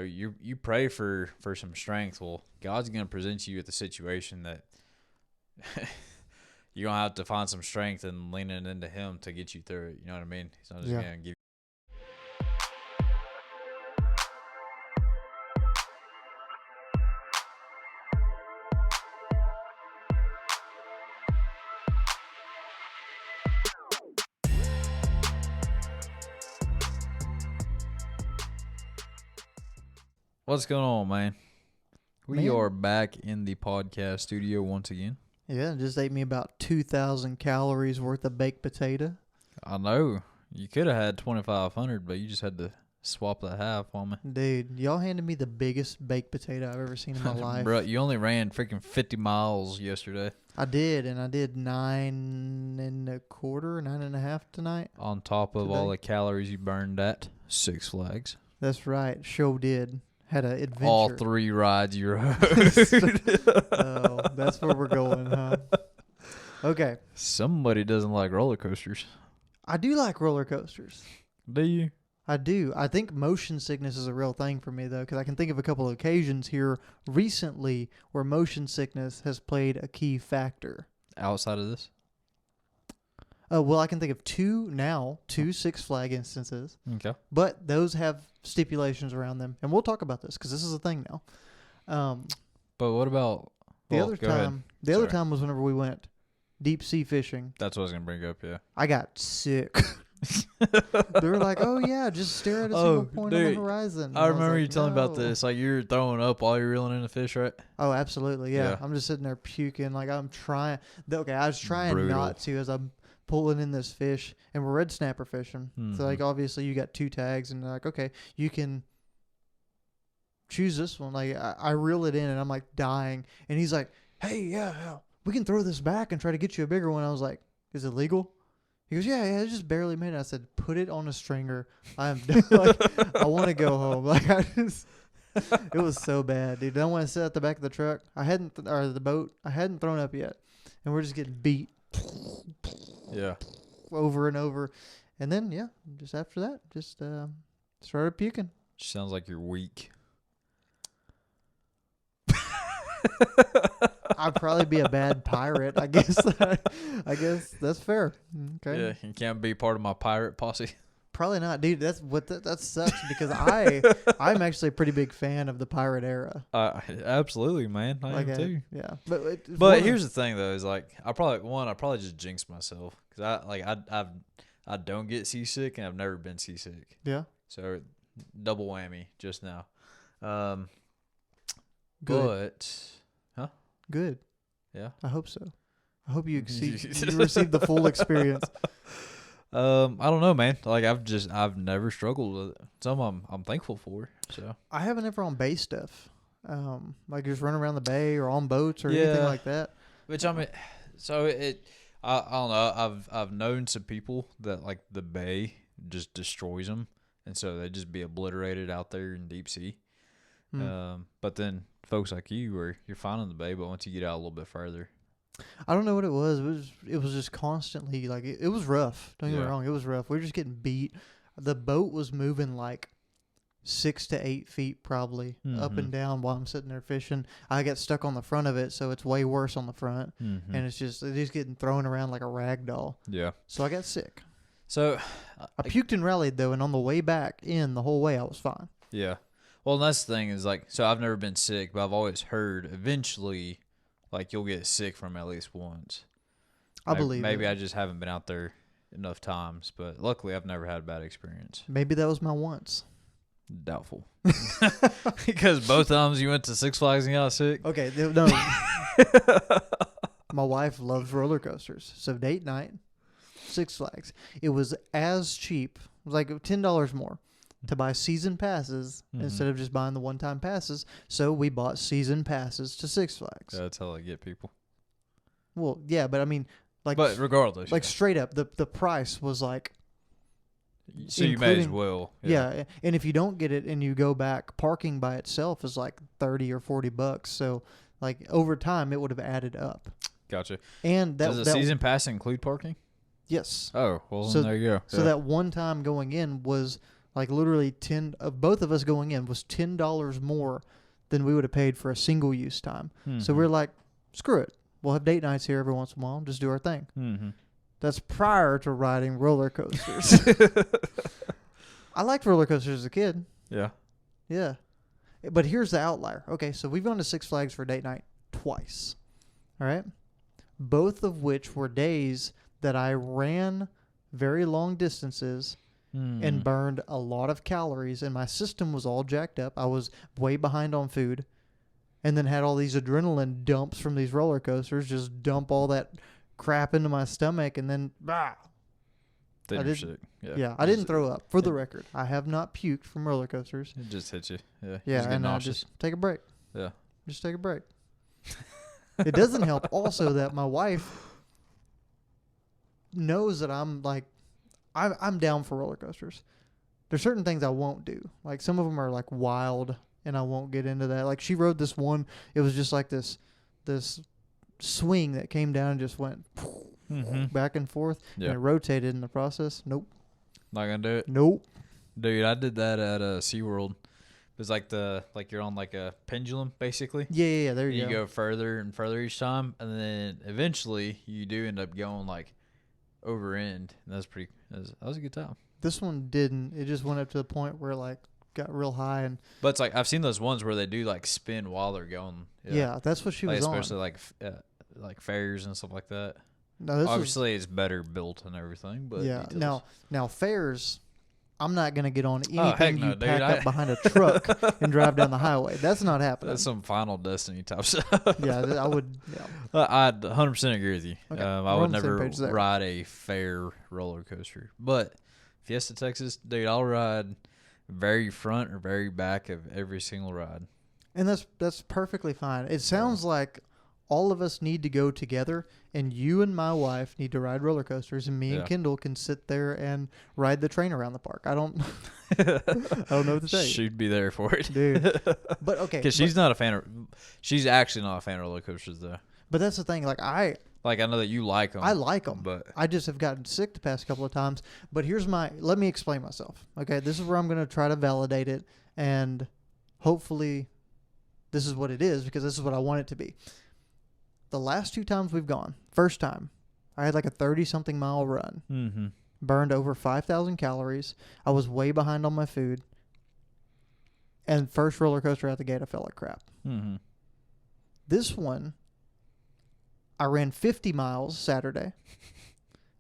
you pray for some strength. Well, God's going to present you with a situation that you're going to have to find some strength and leaning into Him to get you through it. You know what I mean? He's not just going to give. What's going on, man? We are back in the podcast studio once again. Yeah, just ate me about 2,000 calories worth of baked potato. I know. You could have had 2,500, but you just had to swap that half on me. Dude, y'all handed me the biggest baked potato I've ever seen in my life. Bro, you only ran freaking 50 miles yesterday. I did, and I did 9.25 tonight. On top of all the calories you burned at Six Flags. That's right. Sure did. Had an adventure. All 3 rides you rode. Oh, that's where we're going, huh? Okay. Somebody doesn't like roller coasters. I do like roller coasters. Do you? I do. I think motion sickness is a real thing for me, though, because I can think of a couple of occasions here recently where motion sickness has played a key factor. Outside of this? Well, I can think of two Six Flag instances. Okay. But those have stipulations around them. And we'll talk about this because this is a thing now. But what about... The other time was whenever we went deep sea fishing. That's what I was going to bring up, yeah. I got sick. They were like, oh, yeah, just stare at a single point on the horizon. And I remember you telling me no. about this. Like, you're throwing up while you're reeling in the fish, right? Oh, absolutely, yeah. I'm just sitting there puking. Like, I'm trying. Okay, I was trying not to as I'm pulling in this fish. And we're red snapper fishing. Mm-hmm. So, like, obviously, you got 2 tags. And they're like, okay, you can choose this one. Like, I reel it in, and I'm, like, dying. And he's like, hey, yeah, we can throw this back and try to get you a bigger one. I was like, is it legal? He goes, yeah, it just barely made it. I said, put it on a stringer. I'm like, I want to go home. Like, it was so bad, dude. I don't want to sit at the back of the truck. Or the boat. I hadn't thrown up yet, and we're just getting beat. Yeah. Over and over, and then just after that, just started puking. Sounds like you're weak. I'd probably be a bad pirate. I guess. I guess that's fair. Okay. Yeah, you can't be part of my pirate posse. Probably not, dude. That's what that sucks because I'm actually a pretty big fan of the pirate era. Absolutely, man. I am too. Yeah, but here's the thing though: is like I probably just jinxed myself because I don't get seasick and I've never been seasick. Yeah. So double whammy just now. Good. Huh? Good. Yeah. I hope so. I hope you received the full experience. I don't know, man. Like I've never struggled with it. Some I'm thankful for. So I haven't ever on bay stuff. Like just running around the bay or on boats or anything like that. Which I mean, so I don't know. I've known some people that like the bay just destroys them, and so they just be obliterated out there in deep sea. But then folks like you, where you're fine in the bay, but once you get out a little bit further. I don't know what it was. It was just constantly like it was rough. Don't get me wrong, it was rough. We were just getting beat. The boat was moving like 6 to 8 feet probably up and down while I'm sitting there fishing. I got stuck on the front of it, so it's way worse on the front, and it's just getting thrown around like a rag doll. Yeah. So I got sick. So I puked and rallied though, and on the way back the whole way I was fine. Yeah. Well, that's the thing is like, so I've never been sick, but I've always heard eventually. Like, you'll get sick from at least once. I believe Maybe I just haven't been out there enough times, but luckily I've never had a bad experience. Maybe that was my once. Doubtful. Because both times you went to Six Flags and got sick? Okay, no. My wife loves roller coasters. So date night, Six Flags. It was as cheap. It was like $10 more to buy season passes instead of just buying the one-time passes. So we bought season passes to Six Flags. That's how they get people. Well, yeah, but I mean, like, but regardless, like straight up, the price was like. So you may as well. Yeah, and if you don't get it and you go back, parking by itself is like $30 or $40. So like over time, it would have added up. Gotcha. And does the season pass include parking? Yes. Oh, well, so, there you go. So that one time going in was Like literally 10 of both of us going in was $10 more than we would have paid for a single use time. Mm-hmm. So we're like, screw it. We'll have date nights here every once in a while. Just do our thing. Mm-hmm. That's prior to riding roller coasters. I liked roller coasters as a kid. Yeah. Yeah. But here's the outlier. Okay, so we've gone to Six Flags for date night twice. All right? Both of which were days that I ran very long distances and burned a lot of calories, and my system was all jacked up. I was way behind on food, and then had all these adrenaline dumps from these roller coasters, just dump all that crap into my stomach, and then I didn't throw up. For the record, I have not puked from roller coasters. It just hits you. Yeah. Yeah, and I just take a break. Yeah. Just take a break. It doesn't help also that my wife knows that I'm down for roller coasters. There's certain things I won't do. Like some of them are like wild, and I won't get into that. Like she rode this one. It was just like this swing that came down and just went back and forth, and it rotated in the process. Nope. Not gonna do it. Nope. Dude, I did that at SeaWorld. It was like you're on like a pendulum basically. Yeah. There you go. You go further and further each time, and then eventually you do end up going like over end. And that was a good time. This one didn't. It just went up to the point where like got real high, and but it's like I've seen those ones where they do like spin while they're going. Yeah, that's what she was especially on. like fairs and stuff like that. No, obviously it's better built and everything, but yeah. Now fairs, I'm not gonna get on anything you dude, pack up behind a truck and drive down the highway. That's not happening. That's some Final Destiny type stuff. Yeah, I would. Yeah. I'd 100% agree with you. Okay. I would never ride a fair roller coaster, but Fiesta Texas, dude, I'll ride very front or very back of every single ride. And that's perfectly fine. It sounds like all of us need to go together, and you and my wife need to ride roller coasters, and me and Kendall can sit there and ride the train around the park. I don't know what to say. She'd be there for it, dude. But okay, because she's not a fan of. She's actually not a fan of roller coasters, though. But that's the thing. I know that you like them. I like them, but I just have gotten sick the past couple of times. But let me explain myself. Okay, this is where I'm going to try to validate it, and hopefully this is what it is, because this is what I want it to be. The last 2 times we've gone, first time, I had like a 30-something mile run. Mm-hmm. Burned over 5,000 calories. I was way behind on my food. And first roller coaster out the gate, I felt like crap. Mm-hmm. This one, I ran 50 miles Saturday.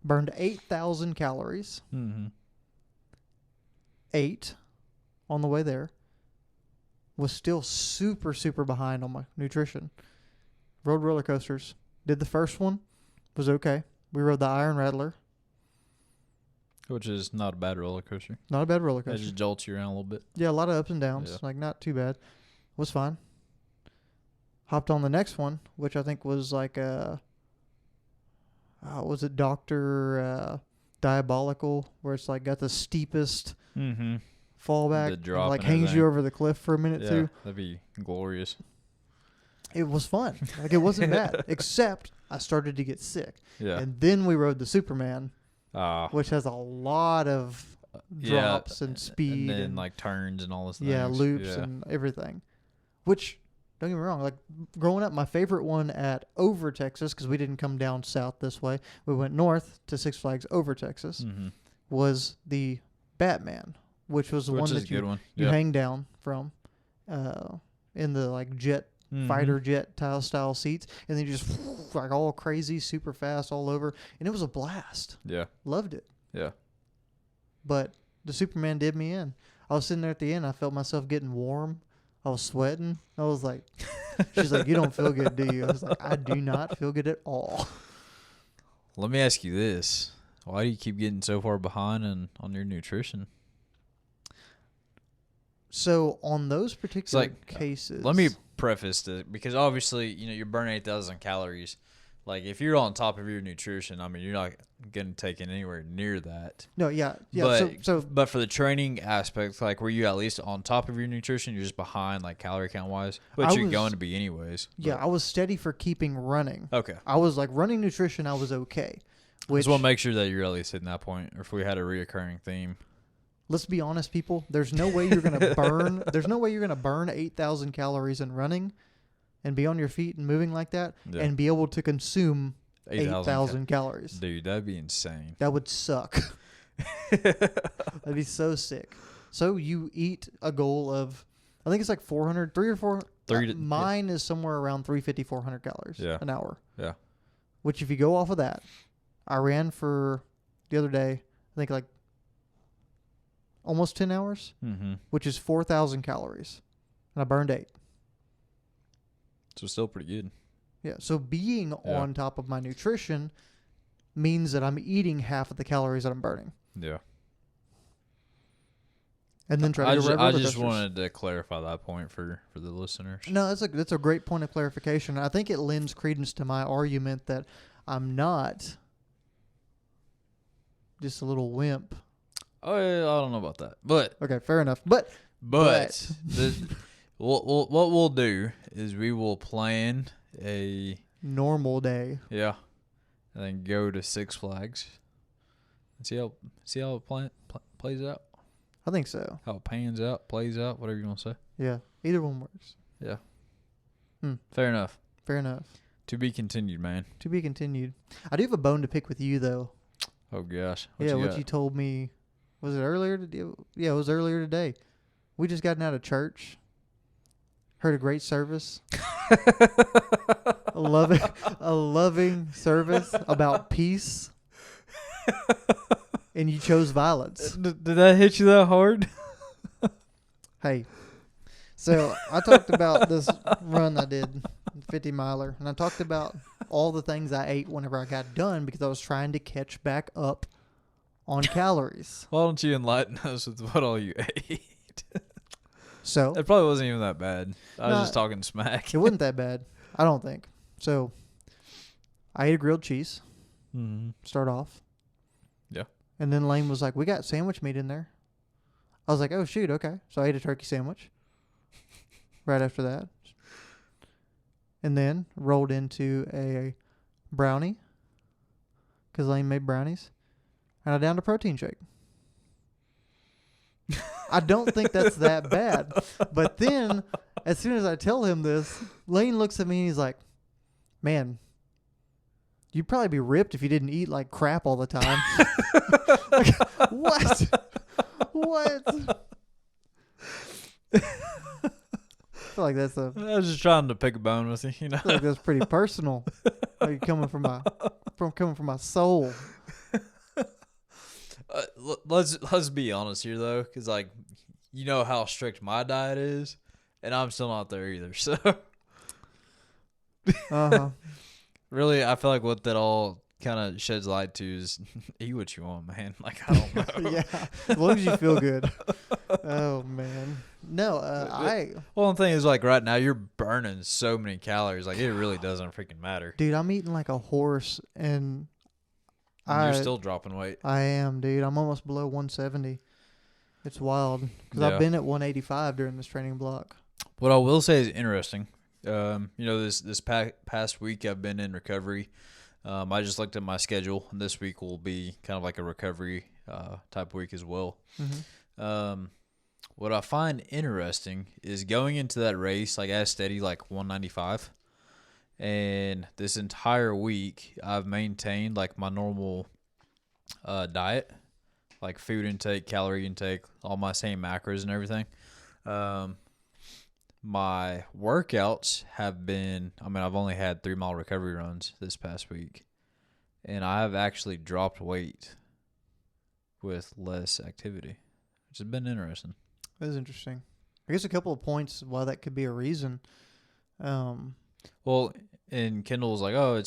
Burned 8,000 calories. Mm-hmm. 8 on the way there. Was still super, super behind on my nutrition. Rode roller coasters. Did the first one. Was okay. We rode the Iron Rattler. Which is not a bad roller coaster. Not a bad roller coaster. It just jolts you around a little bit. Yeah, a lot of ups and downs. Yeah. Like, not too bad. Was fine. Hopped on the next one, which I think was like was it Dr. Diabolical, where it's like got the steepest fallback. The drop like and hangs everything. you over the cliff for a minute too. That'd be glorious. It was fun. Like, it wasn't bad, except I started to get sick. Yeah. And then we rode the Superman, which has a lot of drops and speed. And then like turns and all this. Yeah, loops and everything. Which, don't get me wrong, like growing up, my favorite one at Over Texas, because we didn't come down south this way. We went north to Six Flags Over Texas, was the Batman, which was the one that you hang down from in the like jet fighter jet style seats, and then you just like all crazy, super fast all over, and it was a blast. Yeah, loved it. Yeah, but the Superman did me in. I was sitting there at the end. I felt myself getting warm. I was sweating. I was like, she's like, "You don't feel good, do you?" I was like, "I do not feel good at all." Let me ask you this: why do you keep getting so far behind on your nutrition? So on those particular cases, let me preface it, because obviously, you're burning 8,000 calories. Like, if you're on top of your nutrition, I mean, you're not going to take it anywhere near that. No, yeah. But for the training aspect, like, were you at least on top of your nutrition? You're just behind, like, calorie count wise, but you're going to be anyways. Yeah, I was steady for keeping running. Okay. I was like running nutrition. I was okay. Just want to make sure that you're at least hitting that point, or if we had a reoccurring theme. let's be honest, people. There's no way you're gonna burn. There's no way you're gonna burn 8,000 calories in running, and be on your feet and moving like that, and be able to consume 8,000 calories. Dude, that'd be insane. That would suck. That'd be so sick. So you eat a goal of, I think it's like 400, 3 or 4. Mine is somewhere around 350, 400 calories an hour. Yeah. Which if you go off of that, I ran for the other day, I think like almost 10 hours, which is 4,000 calories. And I burned 8. So still pretty good. Yeah. So being on top of my nutrition means that I'm eating half of the calories that I'm burning. Yeah. And then try to I just wanted to clarify that point for the listeners. No, that's a great point of clarification. I think it lends credence to my argument that I'm not just a little wimp. Oh, yeah, I don't know about that, but okay, fair enough. But what we'll do is we will plan a normal day. Yeah, and then go to Six Flags and see how it plays out. I think so. How it pans out, plays out, whatever you want to say. Yeah, either one works. Yeah. Fair enough. Fair enough. To be continued, man. To be continued. I do have a bone to pick with you, though. Oh, gosh. What you told me. Was it earlier today? Yeah, it was earlier today. We just gotten out of church. Heard a great service. a loving service about peace. And you chose violence. Did that hit you that hard? Hey. So I talked about this run I did, 50 miler, and I talked about all the things I ate whenever I got done because I was trying to catch back up on calories. Why don't you enlighten us with what all you ate? So it probably wasn't even that bad. I was just talking smack. It wasn't that bad, I don't think. So I ate a grilled cheese. Start off. Yeah. And then Lane was like, "We got sandwich meat in there." I was like, "Oh shoot, okay." So I ate a turkey sandwich. Right after that. And then rolled into a brownie. Because Lane made brownies. And I downed a protein shake. I don't think that's that bad. But then, as soon as I tell him this, Lane looks at me and he's like, "Man, you'd probably be ripped if you didn't eat like crap all the time." Like, what? What? I feel like that's I was just trying to pick a bone with you, you know. I feel like that's pretty personal. Like coming from my soul. Let's be honest here though, because like you know how strict my diet is, and I'm still not there either. So, really, I feel like what that all kind of sheds light to is eat what you want, man. Like I don't know. Yeah, as long as you feel good. Oh man. No, Well, the thing is, like, right now, you're burning so many calories. Like, it really doesn't freaking matter. Dude, I'm eating like a horse, and you're still dropping weight. I am, dude. I'm almost below 170. It's wild. Because I've been at 185 during this training block. What I will say is interesting. You know, this past week, I've been in recovery. I just looked at my schedule, and this week will be kind of like a recovery type week as well. What I find interesting is going into that race, like as steady, like 195. And this entire week, I've maintained like my normal diet, like food intake, calorie intake, all my same macros and everything. My workouts have been, I've only had 3 mile recovery runs this past week. And I have actually dropped weight with less activity, which has been interesting. That is interesting. I guess a couple of points why that could be a reason. Well, and Kendall was like, "Oh,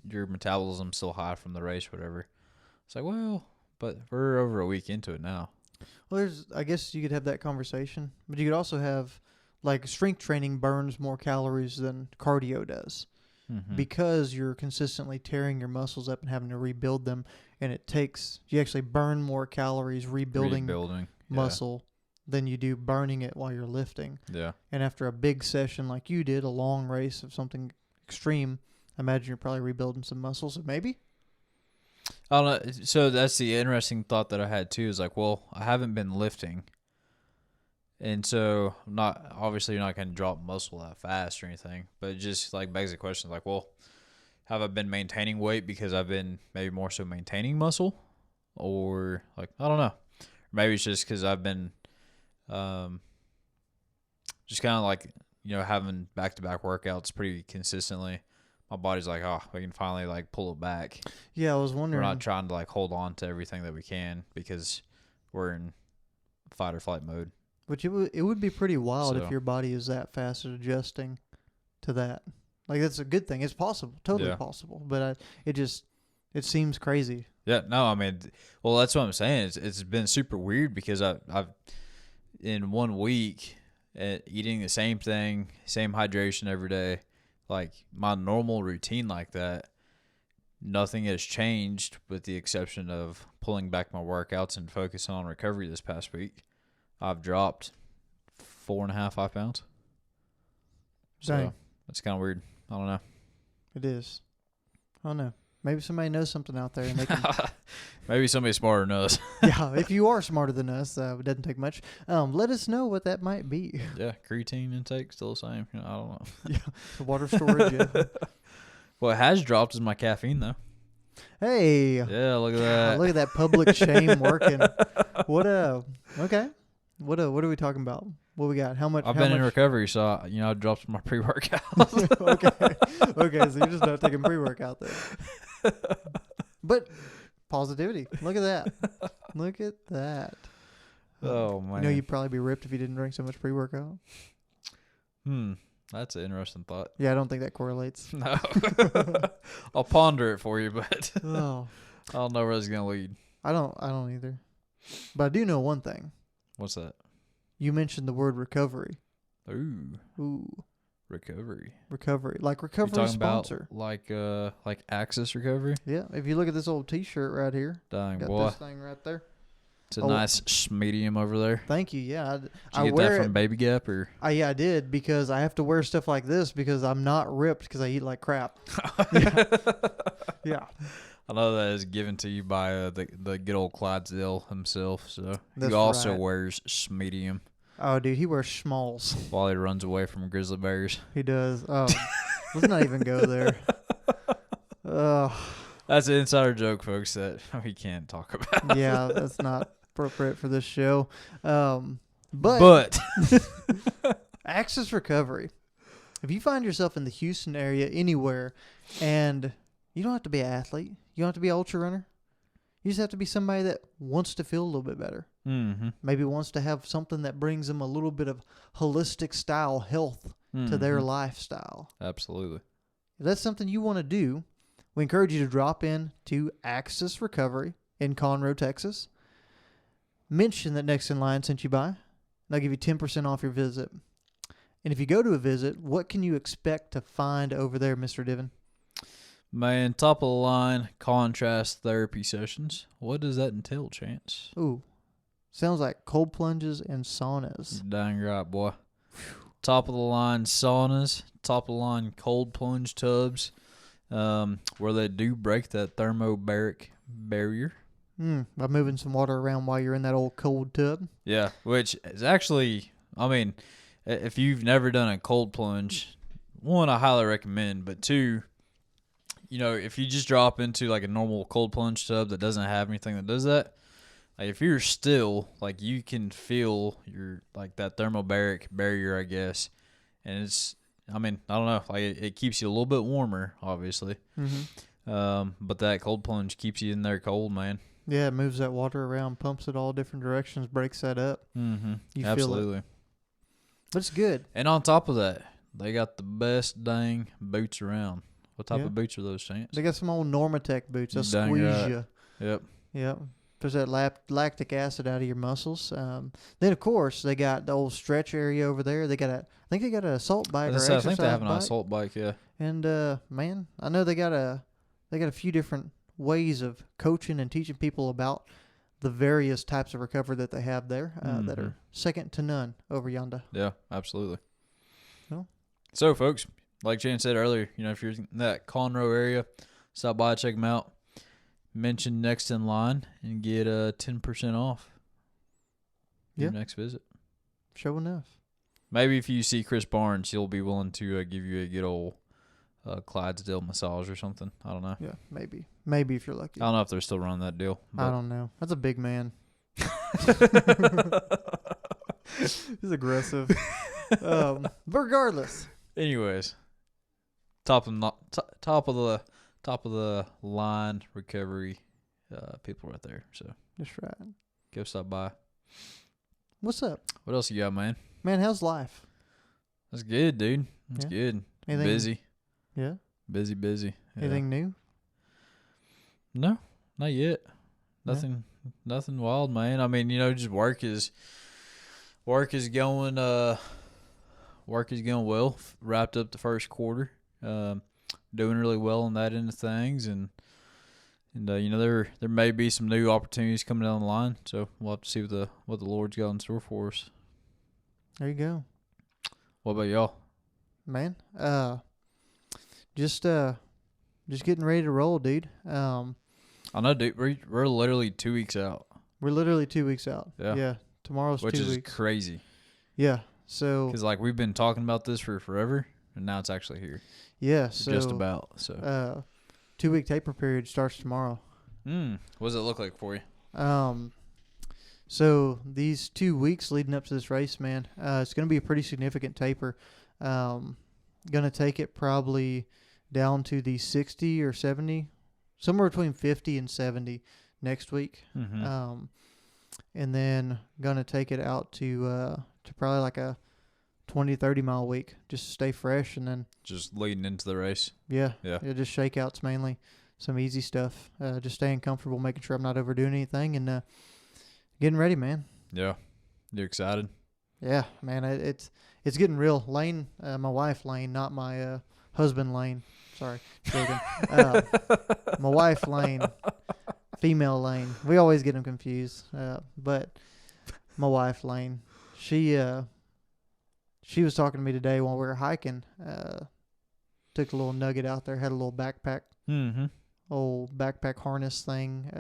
your metabolism's still high from the race, whatever." It's like, well, but we're over a week into it now. Well, I guess you could have that conversation, but you could also have like strength training burns more calories than cardio does. Because you're consistently tearing your muscles up and having to rebuild them, and you actually burn more calories rebuilding muscle than you do burning it while you're lifting. Yeah. And after a big session like you did, a long race of something extreme, I imagine you're probably rebuilding some muscles. So maybe? I don't know. So that's the interesting thought that I had too. Is like, well, I haven't been lifting, and so I'm not obviously you're not going to drop muscle that fast or anything. But it just like begs the question, like, well, have I been maintaining weight because I've been maybe more so maintaining muscle, or like I don't know. Maybe it's just because I've been, just kind of like having back-to-back workouts pretty consistently. My body's like, oh, we can finally like pull it back. Yeah, I was wondering. We're not trying to like hold on to everything that we can because we're in fight or flight mode. Which it would be pretty wild So. if your body is that fast at adjusting to that. Like that's a good thing. It's possible, totally possible. But it seems crazy. Yeah, no, I mean, well, that's what I'm saying. It's been super weird because I've in 1 week eating the same thing, same hydration every day. Like my normal routine like that, nothing has changed with the exception of pulling back my workouts and focusing on recovery this past week. I've dropped 4.5, 5 pounds. So Dang. that's kind of weird. I don't know. It is. I don't know. Maybe somebody knows something out there and they can. Maybe somebody smarter than us. Yeah, if you are smarter than us, it doesn't take much. Let us know what that might be. Yeah, creatine intake still the same. I don't know. Yeah, the water storage. Yeah. What has dropped is my caffeine though. Hey. Yeah, look at that. Look at that public shame working. Okay. What are we talking about? What we got? How much? I've been in recovery, so I dropped my pre-workout. Okay, so you're just not taking pre-workout then. But positivity. Look at that. Look at that. Oh man. You'd probably be ripped if you didn't drink so much pre-workout. That's an interesting thought. Yeah, I don't think that correlates. No. I'll ponder it for you, but Oh. I don't know where it's gonna lead. I don't either. But I do know one thing. What's that? You mentioned the word recovery. Ooh. Recovery. Like recovery sponsor. About like Access Recovery? Yeah. If you look at this old T-shirt right here. Dang, got boy. this thing right there. It's a nice medium over there. Thank you. Yeah. Did you get that from Baby Gap or? Yeah, I did because I have to wear stuff like this because I'm not ripped because I eat like crap. Yeah. I know that is given to you by the good old Clydesdale himself. So That's he also right. wears medium. Oh, dude, he wears smalls. While he runs away from grizzly bears. He does. Oh, let's not even go there. That's an insider joke, folks, that we can't talk about. Yeah, that's not appropriate for this show. But Access Recovery. If you find yourself in the Houston area anywhere, and you don't have to be an athlete, you don't have to be an ultra runner. You just have to be somebody that wants to feel a little bit better. Mm-hmm. Maybe wants to have something that brings them a little bit of holistic style health to their lifestyle. Absolutely. If that's something you want to do, we encourage you to drop in to Access Recovery in Conroe, Texas. Mention that Next in Line sent you by, and they'll give you 10% off your visit. And if you go to a visit, what can you expect to find over there, Mr. Divin? Man, top of the line contrast therapy sessions. What does that entail, Chance? Ooh, sounds like cold plunges and saunas. Dang right, boy. Top of the line saunas, top of the line cold plunge tubs, where they do break that thermobaric barrier. By moving some water around while you're in that old cold tub. Yeah, which is actually, I mean, if you've never done a cold plunge, one, I highly recommend, but two, if you just drop into like a normal cold plunge tub that doesn't have anything that does that, like if you're still, like you can feel your, like that thermobaric barrier, I guess. And it's, I mean, I don't know, like it keeps you a little bit warmer, obviously. Mm-hmm. But that cold plunge keeps you in there cold, man. Yeah, it moves that water around, pumps it all different directions, breaks that up. Mm-hmm. You Absolutely. feel it. But it's good. And on top of that, they got the best dang boots around. What type of boots are those, Chance? They got some old Normatec boots. They'll Dang squeeze right. you. Yep. Yep. Push that lactic acid out of your muscles. Then, of course, they got the old stretch area over there. I think they got an assault bike or exercise I think they have an bike. assault bike, yeah. And, man, I know they got a few different ways of coaching and teaching people about the various types of recovery that they have there that are second to none over yonder. Yeah, absolutely. Well, so, folks, like Jan said earlier, if you're in that Conroe area, stop by, check them out. mention next in line and get 10% off your next visit. Sure enough. Maybe if you see Chris Barnes, he'll be willing to give you a good old Clydesdale massage or something. I don't know. Yeah, maybe. Maybe if you're lucky. I don't know if they're still running that deal. I don't know. That's a big man. He's aggressive. But regardless. Anyways, top of the line recovery people right there. So that's right. Go stop by. What's up? What else you got, man? Man, how's life? That's good, dude. That's good. Anything, busy. Yeah. Busy. Yeah. Anything new? No, not yet. Nothing wild, man. I mean, just work is going well. Wrapped up the first quarter. Doing really well on that end of things, and there may be some new opportunities coming down the line. So we'll have to see what the Lord's got in store for us. There you go. What about y'all? Man, just getting ready to roll, dude. I know, dude. We're literally 2 weeks out. We're literally 2 weeks out. Yeah. Tomorrow's 2 weeks. Which is crazy. Yeah. So. Because we've been talking about this for forever, and now it's actually here. Yeah. So just about. So. 2 week taper period starts tomorrow. What does it look like for you? So these 2 weeks leading up to this race, man, it's going to be a pretty significant taper. Going to take it probably down to the 60 or 70, somewhere between 50 and 70 next week. Mm-hmm. And then going to take it out to probably like a 20, 30 mile week just to stay fresh, and then just leading into the race. Yeah. Just shakeouts mainly, some easy stuff. Just staying comfortable, making sure I'm not overdoing anything, and getting ready, man. Yeah, you excited? Yeah, man. It's getting real. Lane, my wife Lane, not my husband Lane. Sorry, joking. My wife Lane, female Lane. We always get them confused. But my wife Lane, she was talking to me today while we were hiking. Took a little nugget out there, had a little backpack, old backpack harness thing,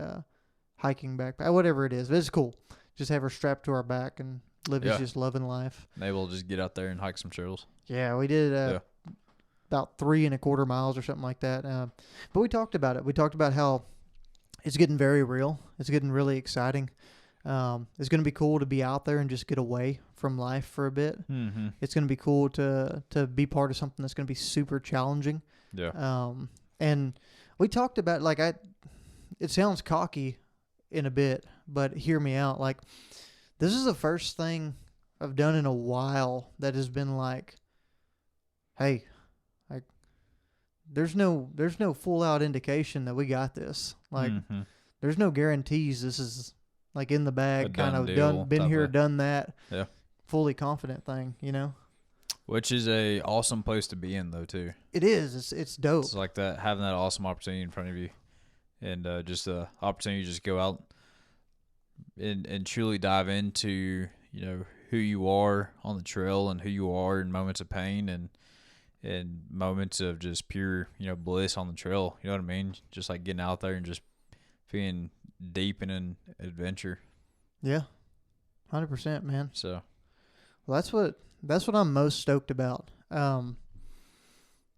hiking backpack, whatever it is. But it's cool. Just have her strapped to our back, and Livy's just loving life. Maybe we'll just get out there and hike some trails. Yeah, we did about 3.25 miles or something like that. But we talked about it. We talked about how it's getting very real. It's getting really exciting. It's going to be cool to be out there and just get away from life for a bit. Mm-hmm. It's going to be cool to be part of something that's going to be super challenging. Yeah. And we talked about, it sounds cocky in a bit, but hear me out. This is the first thing I've done in a while that has been hey, there's no full out indication that we got this. There's no guarantees this is in the bag, kind of been here, done that. Yeah. Fully confident thing, Which is a awesome place to be in, though, too. It is. It's dope. It's like that, having that awesome opportunity in front of you, and just the opportunity to just go out and truly dive into, who you are on the trail and who you are in moments of pain and moments of just pure, bliss on the trail. You know what I mean? Just getting out there and just being deep in an adventure. Yeah. 100%, man. So, well, that's what I'm most stoked about.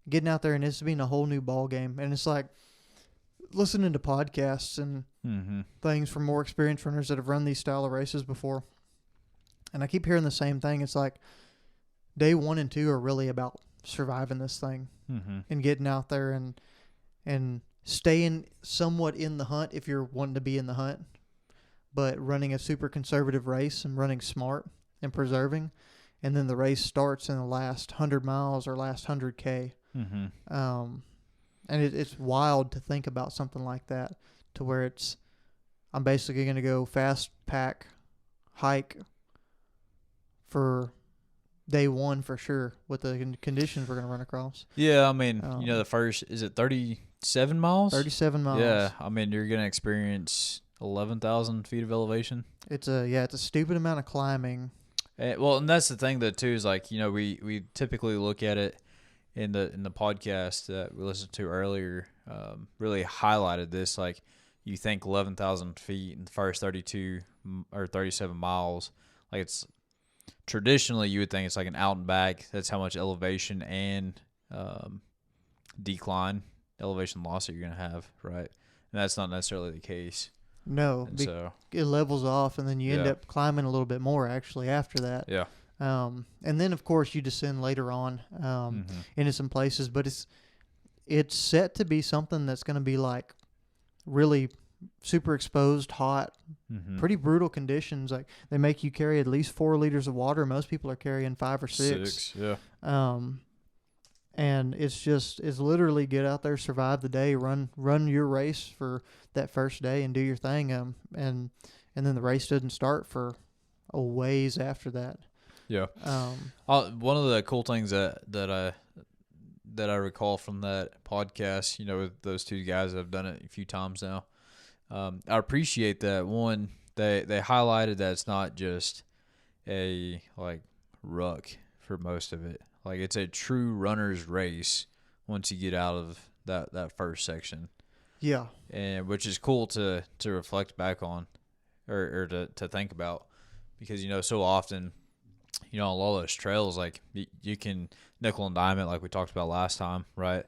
Getting out there, and it's being a whole new ball game. And it's listening to podcasts and things from more experienced runners that have run these style of races before. And I keep hearing the same thing. It's day 1 and 2 are really about surviving this thing and getting out there and staying somewhat in the hunt if you're wanting to be in the hunt, but running a super conservative race and running smart and preserving. And then the race starts in the last 100 miles or last 100K. And it's wild to think about something like that, to where I'm basically going to go fast pack, hike for day 1 for sure with the conditions we're going to run across. Yeah, I mean, the first, is it 37 miles? 37 miles. Yeah, I mean, you're going to experience 11,000 feet of elevation. It's a stupid amount of climbing. And that's the thing, though, too, is we typically look at it in the podcast that we listened to earlier, really highlighted this, you think 11,000 feet in the first 32 or 37 miles. Like it's traditionally you would think it's like an out and back. That's how much elevation and decline, elevation loss that you're going to have, right? And that's not necessarily the case. No, so it levels off, and then you end up climbing a little bit more actually after that. Yeah. And then of course you descend later on into some places, but it's set to be something that's going to be like really super exposed, hot, pretty brutal conditions. Like they make you carry at least 4 liters of water. Most people are carrying 5 or 6. Yeah. And it's literally get out there, survive the day, run your race for that first day, and do your thing. And then the race doesn't start for a ways after that. Yeah. One of the cool things that I recall from that podcast, with those two guys that have done it a few times now, I appreciate that. One, they highlighted that it's not just a ruck for most of it. Like it's a true runner's race once you get out of that first section. Yeah. And which is cool to reflect back on or to think about, because so often on a lot of those trails, like you can nickel and dime it like we talked about last time, right?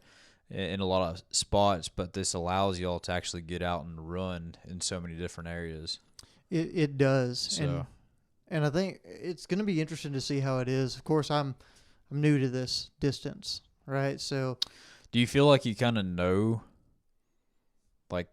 In a lot of spots, but this allows y'all to actually get out and run in so many different areas. It does. So. And I think it's going to be interesting to see how it is. Of course, I'm new to this distance, right? So, do you feel like you kind of know, like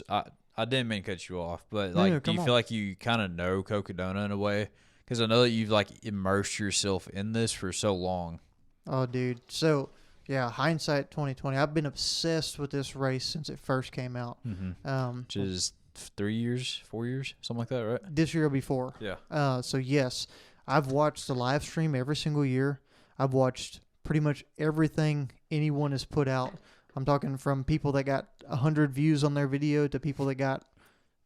I didn't mean to cut you off, but do you feel like you kind of know Cocodona in a way? Because I know that you've immersed yourself in this for so long. Oh, dude. So, yeah, hindsight 2020. I've been obsessed with this race since it first came out. Which is 3 years, 4 years, something like that, right? This year or before. Yeah. So, yes, I've watched the live stream every single year. I've watched pretty much everything anyone has put out. I'm talking from people that got 100 views on their video to people that got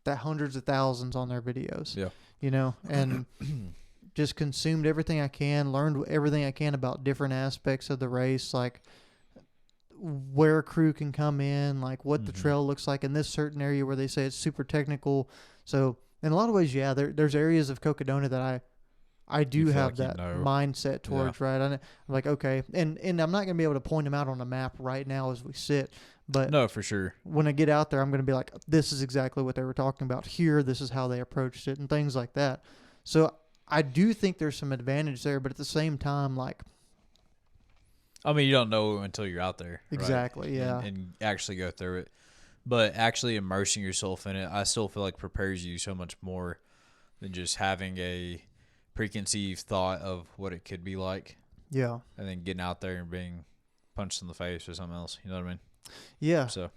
hundreds of thousands on their videos. Yeah. And just consumed everything I can, learned everything I can about different aspects of the race, like where a crew can come in, like what the trail looks like in this certain area where they say it's super technical. So in a lot of ways, yeah, there's areas of Cocodona that I do have that mindset towards, right? I'm like, okay, and I'm not going to be able to point them out on a map right now as we sit, but no, for sure. When I get out there, I'm going to be like, this is exactly what they were talking about here. This is how they approached it and things like that. So I do think there's some advantage there, but at the same time, you don't know until you're out there. Exactly, right? yeah. And actually go through it. But actually immersing yourself in it, I still feel like prepares you so much more than just having a preconceived thought of what it could be like. Yeah. And then getting out there and being punched in the face or something else. You know what I mean? Yeah. So.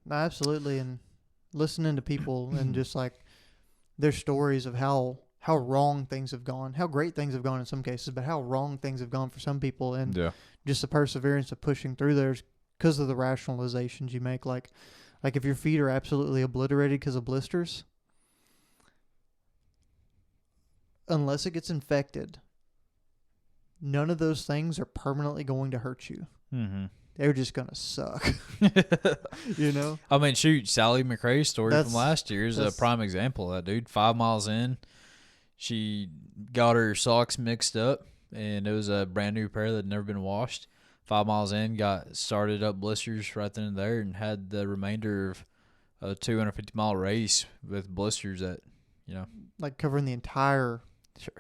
No, absolutely. And listening to people and just their stories of how wrong things have gone, how great things have gone in some cases, but how wrong things have gone for some people, and just the perseverance of pushing through there because of the rationalizations you make. Like if your feet are absolutely obliterated because of blisters, unless it gets infected, none of those things are permanently going to hurt you. They're just going to suck. Shoot, Sally McRae's story from last year is a prime example of that, dude. 5 miles in, she got her socks mixed up, and it was a brand new pair that had never been washed. 5 miles in, got started up blisters right then and there, and had the remainder of a 250-mile race with blisters that, covering the entire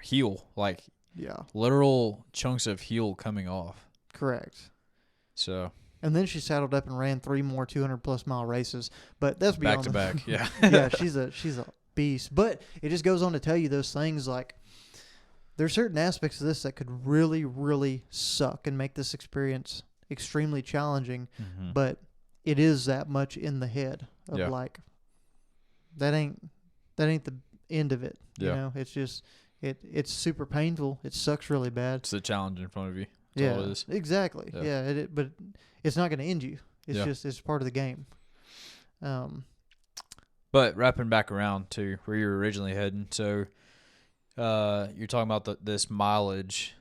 heel, literal chunks of heel coming off. Correct. So. And then she saddled up and ran 3 more 200+ mile races, but that's beyond back to back. Yeah. Yeah, she's a beast. But it just goes on to tell you those things, there's certain aspects of this that could really, really suck and make this experience extremely challenging. But it is that much in the head of that ain't the end of it. You know, it's just it's super painful. It sucks really bad. It's a challenge in front of you. That's all it is. Exactly. Yeah, but it's not going to end you. It's just it's part of the game. But wrapping back around to where you were originally heading, so you're talking about this mileage.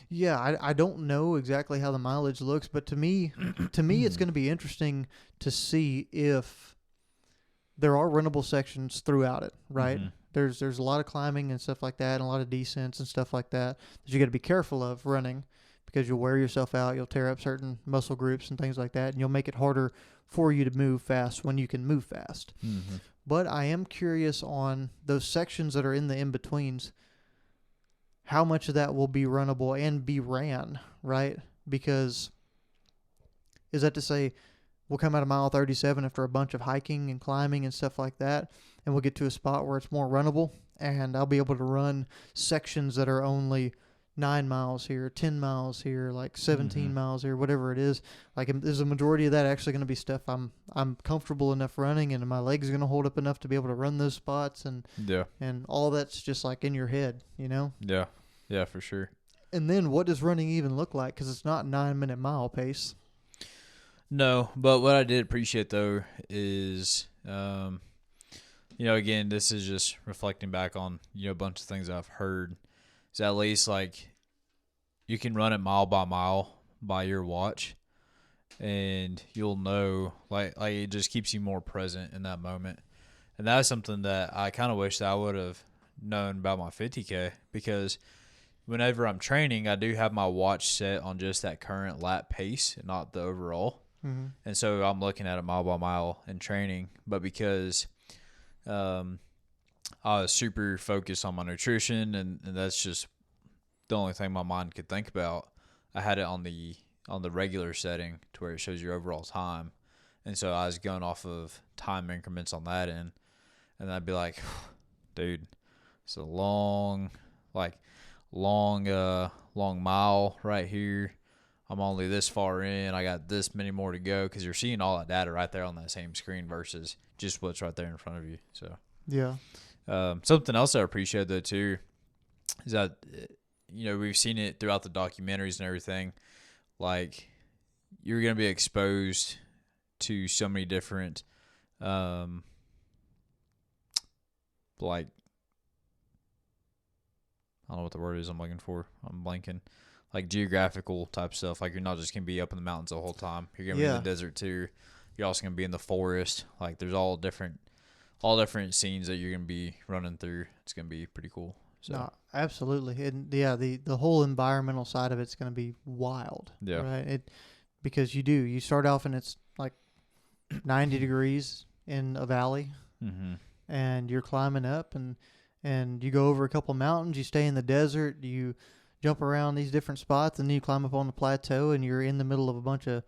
Yeah, I don't know exactly how the mileage looks, but to me, it's going to be interesting to see if there are runnable sections throughout it, right? Mm-hmm. There's a lot of climbing and stuff like that, and a lot of descents and stuff like that you got to be careful of running, because you'll wear yourself out, you'll tear up certain muscle groups and things like that, and you'll make it harder for you to move fast when you can move fast. Mm-hmm. But I am curious on those sections that are in the in-betweens, how much of that will be runnable and be ran, right? Because is that to say we'll come out of mile 37 after a bunch of hiking and climbing and stuff like that, and we'll get to a spot where it's more runnable, and I'll be able to run sections that are only 9 miles here, 10 miles here, like 17 miles here, whatever it is. Like, is the majority of that actually going to be stuff I'm comfortable enough running, and my legs are going to hold up enough to be able to run those spots, and all that's just like in your head, you know? Yeah, for sure. And then what does running even look like? Because it's not 9-minute mile pace. No, but what I did appreciate though is, again, this is just reflecting back on, a bunch of things I've heard. Is at least like you can run it mile by mile by your watch, and you'll know like it just keeps you more present in that moment. And that's something that I kind of wish that I would have known about my 50K, because whenever I'm training, I do have my watch set on just that current lap pace and not the overall. Mm-hmm. And so I'm looking at it mile by mile in training. But because I was super focused on my nutrition, and that's just the only thing my mind could think about, I had it on the regular setting to where it shows your overall time. And so I was going off of time increments on that end. And I'd be like, dude, it's a long mile right here. I'm only this far in. I got this many more to go, because you're seeing all that data right there on that same screen versus just what's right there in front of you. So yeah. Something else I appreciate though too is that we've seen it throughout the documentaries and everything. Like, you're gonna be exposed to so many different like, I don't know what the word is I'm looking for. I'm blanking. Like geographical type stuff. Like, you're not just going to be up in the mountains the whole time. You're going to be in the desert too. You're also going to be in the forest. Like, there's all different scenes that you're going to be running through. It's going to be pretty cool. So. No, absolutely. And yeah, the whole environmental side of it's going to be wild. Yeah. Right. Because you start off and it's like 90 degrees in a valley, and you're climbing up, and you go over a couple mountains, you stay in the desert, you jump around these different spots, and then you climb up on the plateau, and you're in the middle of a bunch of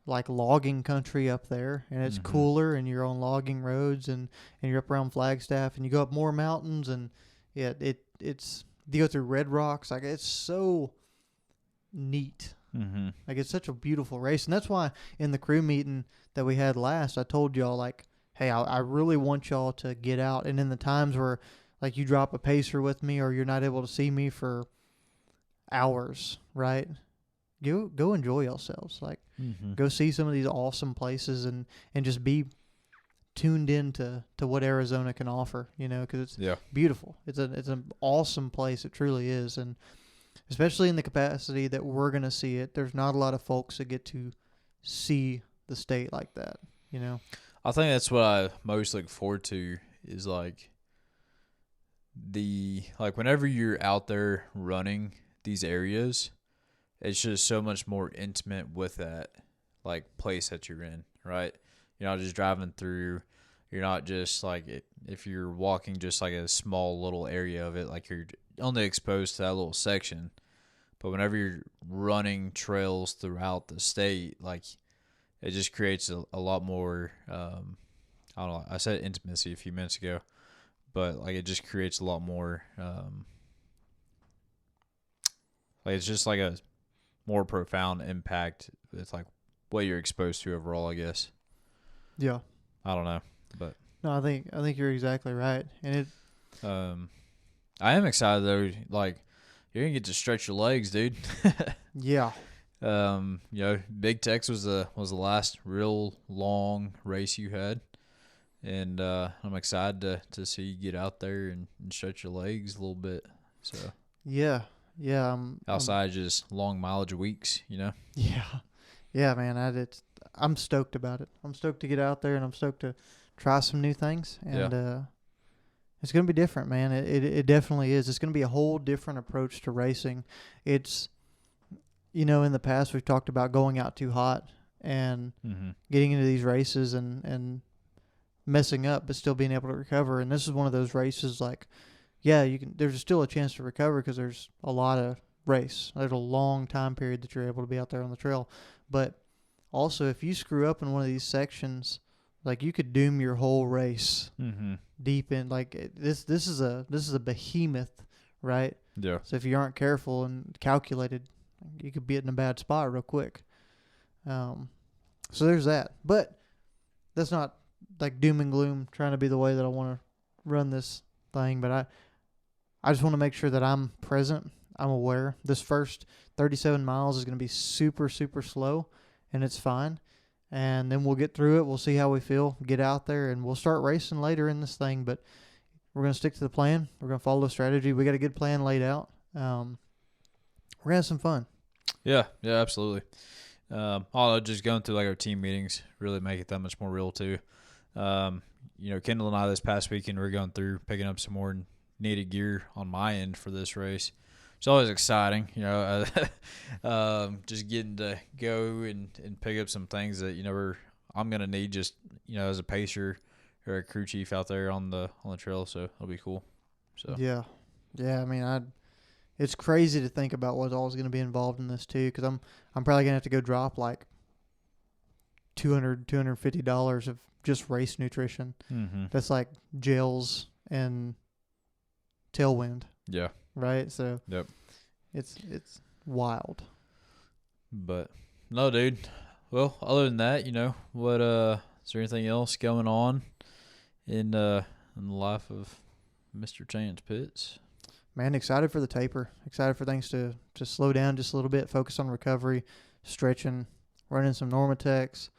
like logging country up there, and it's cooler, and you're on logging roads, and you're up around Flagstaff, and you go up more mountains, and yeah, it's you go through red rocks. Like, it's so neat. Like, it's such a beautiful race, and that's why in the crew meeting that we had last, I told y'all, like, hey, I really want y'all to get out, and in the times where like you drop a pacer with me, or you're not able to see me for hours, right? Go enjoy yourselves. Like, go see some of these awesome places, and just be tuned in to what Arizona can offer, because it's beautiful. It's an awesome place. It truly is. And especially in the capacity that we're going to see it, there's not a lot of folks that get to see the state like that, I think that's what I most look forward to, is like whenever you're out there running these areas, it's just so much more intimate with that like place that you're in, right? You're not just driving through. You're not just like, if you're walking just like a small little area of it, like you're only exposed to that little section. But whenever you're running trails throughout the state, like, it just creates a lot more, I don't know, I said intimacy a few minutes ago, but like, it just creates a lot more, like, it's just like a more profound impact. It's like what you're exposed to overall, I guess. Yeah. I don't know, but no, I think you're exactly right. And I am excited though. Like, you're gonna get to stretch your legs, dude. Yeah. Big Tex was the last real long race you had, and I'm excited to see you get out there and stretch your legs a little bit. So yeah, Yeah. Outside just long mileage weeks, you know? Yeah. Yeah, man. I'm stoked about it. I'm stoked to get out there, and I'm stoked to try some new things. And it's going to be different, man. It definitely is. It's going to be a whole different approach to racing. It's, in the past we've talked about going out too hot and getting into these races and messing up, but still being able to recover. And this is one of those races like, yeah, there's still a chance to recover because there's a lot of race. There's a long time period that you're able to be out there on the trail. But also, if you screw up in one of these sections, like, you could doom your whole race deep in. Like, this is a behemoth, right? Yeah. So if you aren't careful and calculated, you could be in a bad spot real quick. So there's that. But that's not like doom and gloom trying to be the way that I want to run this thing. But I just want to make sure that I'm present. I'm aware. This first 37 miles is going to be super, super slow, and it's fine. And then we'll get through it. We'll see how we feel. Get out there, and we'll start racing later in this thing. But we're going to stick to the plan. We're going to follow the strategy. We got a good plan laid out. We're going to have some fun. Yeah, absolutely. Just going through like our team meetings really make it that much more real too. Kendall and I this past weekend, we were going through picking up some more needed gear on my end for this race. It's always exciting, just getting to go and pick up some things that, I'm going to need just, as a pacer or a crew chief out there on the trail. So it'll be cool. So yeah. I mean, it's crazy to think about what's always going to be involved in this too. Because I'm probably going to have to go drop like $250 of just race nutrition. That's like gels and tailwind. Yeah. Right. So yep. It's wild. But no, dude. Well, other than that, what is there anything else going on in the life of Mr. Chance Pitts? Man, excited for the taper. Excited for things to slow down just a little bit, focus on recovery, stretching, running some Normatex,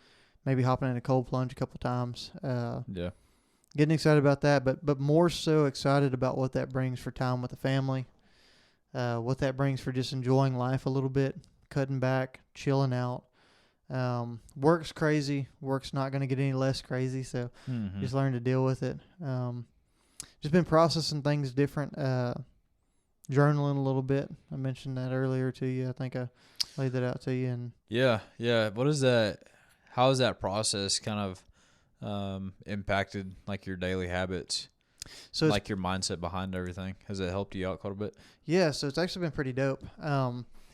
maybe hopping in a cold plunge a couple times. Yeah. Getting excited about that, but more so excited about what that brings for time with the family, what that brings for just enjoying life a little bit, cutting back, chilling out. Work's crazy. Work's not going to get any less crazy, so just learn to deal with it. Just been processing things different, journaling a little bit. I mentioned that earlier to you. I think I laid that out to you. And yeah. What is that? How has that process kind of impacted like your daily habits? So like your mindset behind everything, has it helped you out quite a bit? Yeah, so it's actually been pretty dope.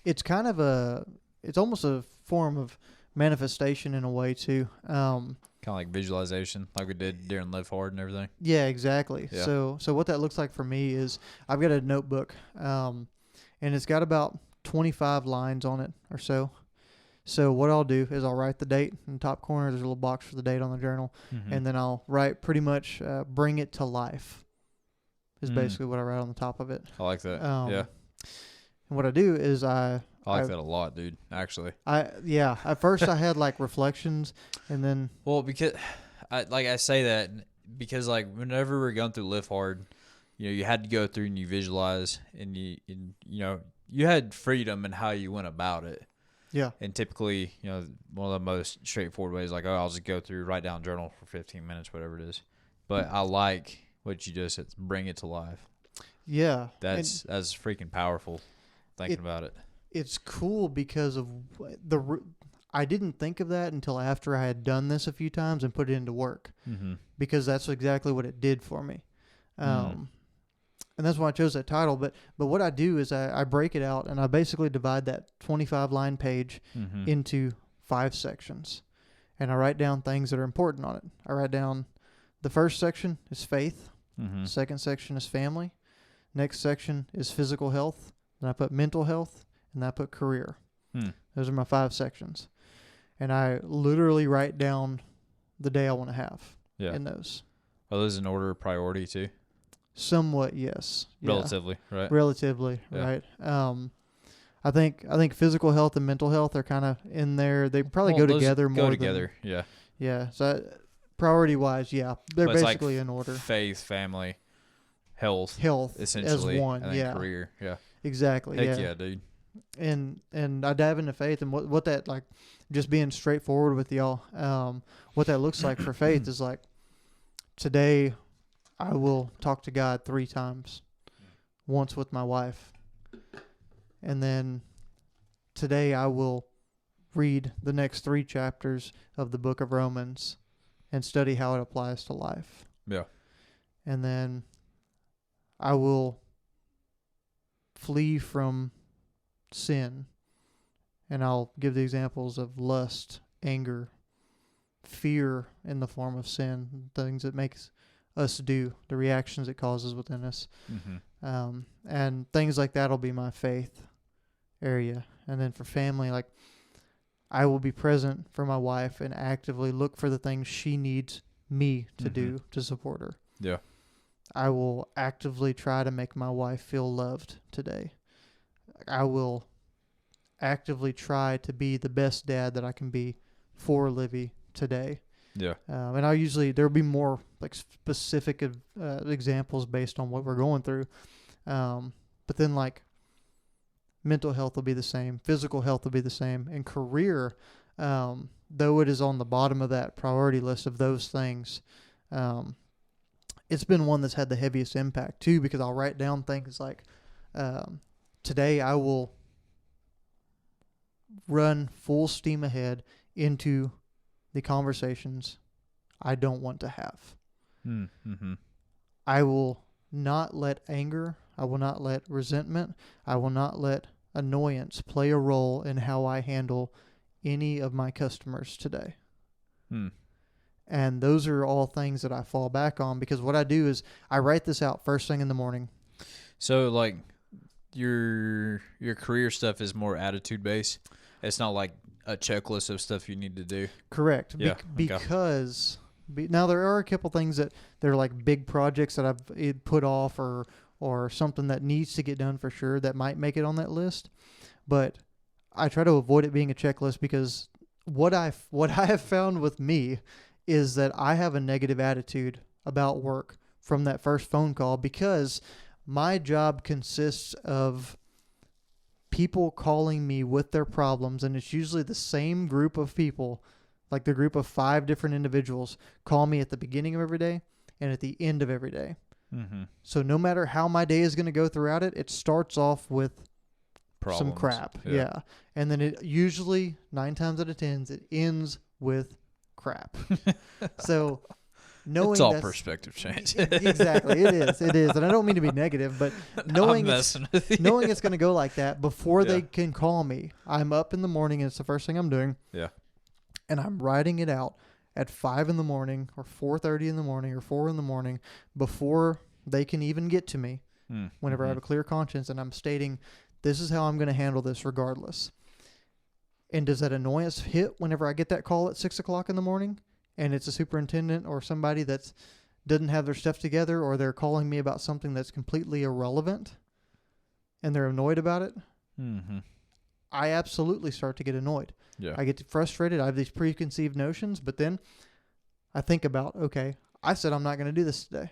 It's kind of it's almost a form of manifestation in a way too. Kind of like visualization, like we did during Live Hard and everything. Yeah, exactly. Yeah. So what that looks like for me is I've got a notebook, and it's got about 25 lines on it or so. So what I'll do is I'll write the date in the top corner. There's a little box for the date on the journal. And then I'll write pretty much bring it to life is basically what I write on the top of it. I like that. Yeah. And what I do is I like that a lot, dude, actually. At first I had like reflections and then. Well, because I say that because like whenever we're going through Live Hard, you had to go through and you visualize and you had freedom in how you went about it. Yeah. And typically, one of the most straightforward ways, like, I'll just go through, write down journal for 15 minutes, whatever it is. But I like what you just said, bring it to life. Yeah. That's freaking powerful thinking about it. It's cool because of I didn't think of that until after I had done this a few times and put it into work. Because that's exactly what it did for me. And that's why I chose that title. But what I do is I break it out and I basically divide that 25-line page into 5 sections. And I write down things that are important on it. I write down the first section is faith. Second section is family. Next section is physical health. Then I put mental health. And I put career. Those are my 5 sections. And I literally write down the day I want to have in those. Are those in order of priority too? Somewhat, yes. Relatively, right? Relatively, right. I think physical health and mental health are kind of in there. They probably go together more. Go together, yeah. Yeah. So priority wise, they're basically like in order. Faith, family, health, essentially as one, and then career, Exactly. Heck yeah, dude. And I dive into faith and what that, like, just being straightforward with y'all. What that looks like for faith is like, today I will talk to God 3 times, once with my wife, and then today I will read the next 3 chapters of the book of Romans and study how it applies to life. Yeah. And then I will flee from sin, and I'll give the examples of lust, anger, fear in the form of sin, things that makes us do, the reactions it causes within us. And things like that will be my faith area. And then for family, like, I will be present for my wife and actively look for the things she needs me to do to support her. Yeah. I will actively try to make my wife feel loved today. I will actively try to be the best dad that I can be for Livy today. Yeah. And there'll be more like specific examples based on what we're going through. But then, like, mental health will be the same, physical health will be the same, and career, though it is on the bottom of that priority list of those things, it's been one that's had the heaviest impact too, because I'll write down things like, today I will run full steam ahead into the conversations I don't want to have. I will not let anger, I will not let resentment, I will not let annoyance play a role in how I handle any of my customers today. And those are all things that I fall back on, because what I do is I write this out first thing in the morning. So, like, your career stuff is more attitude based. It's not like a checklist of stuff you need to do. Correct. Yeah. Because now there are a couple things that they're like big projects that I've put off, or something that needs to get done for sure that might make it on that list. But I try to avoid it being a checklist, because what I have found with me is that I have a negative attitude about work from that first phone call, because my job consists of people calling me with their problems, and it's usually the same group of people, like the group of 5 different individuals call me at the beginning of every day and at the end of every day. So no matter how my day is going to go throughout it, it starts off with some crap. Yeah. And then it usually 9 times out of 10, it ends with crap. So knowing it's all perspective change. Exactly. It is. And I don't mean to be negative, but knowing it's going to go like that before they can call me, I'm up in the morning and it's the first thing I'm doing. Yeah. And I'm writing it out at 5 in the morning or 4:30 in the morning or 4 in the morning before they can even get to me, whenever I have a clear conscience, and I'm stating, this is how I'm going to handle this regardless. And does that annoyance hit whenever I get that call at 6 o'clock in the morning and it's a superintendent or somebody that doesn't have their stuff together, or they're calling me about something that's completely irrelevant and they're annoyed about it? I absolutely start to get annoyed. Yeah. I get frustrated. I have these preconceived notions, but then I think about, okay, I said I'm not going to do this today.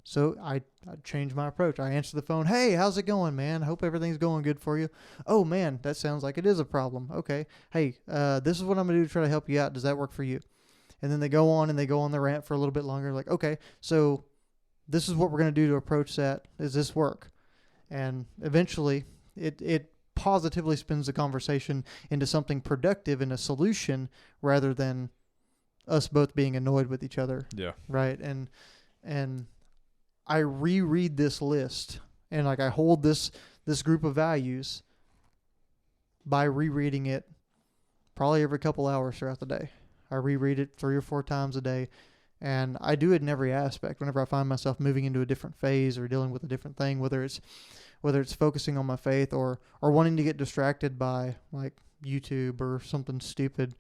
So I change my approach. I answer the phone. Hey, how's it going, man? Hope everything's going good for you. Oh, man, that sounds like it is a problem. Okay. Hey, this is what I'm going to do to try to help you out. Does that work for you? And then they go on the rant for a little bit longer. Like, okay, so this is what we're going to do to approach that. Does this work? And eventually it positively spins the conversation into something productive and a solution, rather than us both being annoyed with each other. Yeah. Right. And I reread this list, and like I hold this group of values by rereading it probably every couple hours throughout the day. I reread it 3 or 4 times a day, and I do it in every aspect. Whenever I find myself moving into a different phase or dealing with a different thing, whether it's focusing on my faith or wanting to get distracted by like YouTube or something stupid,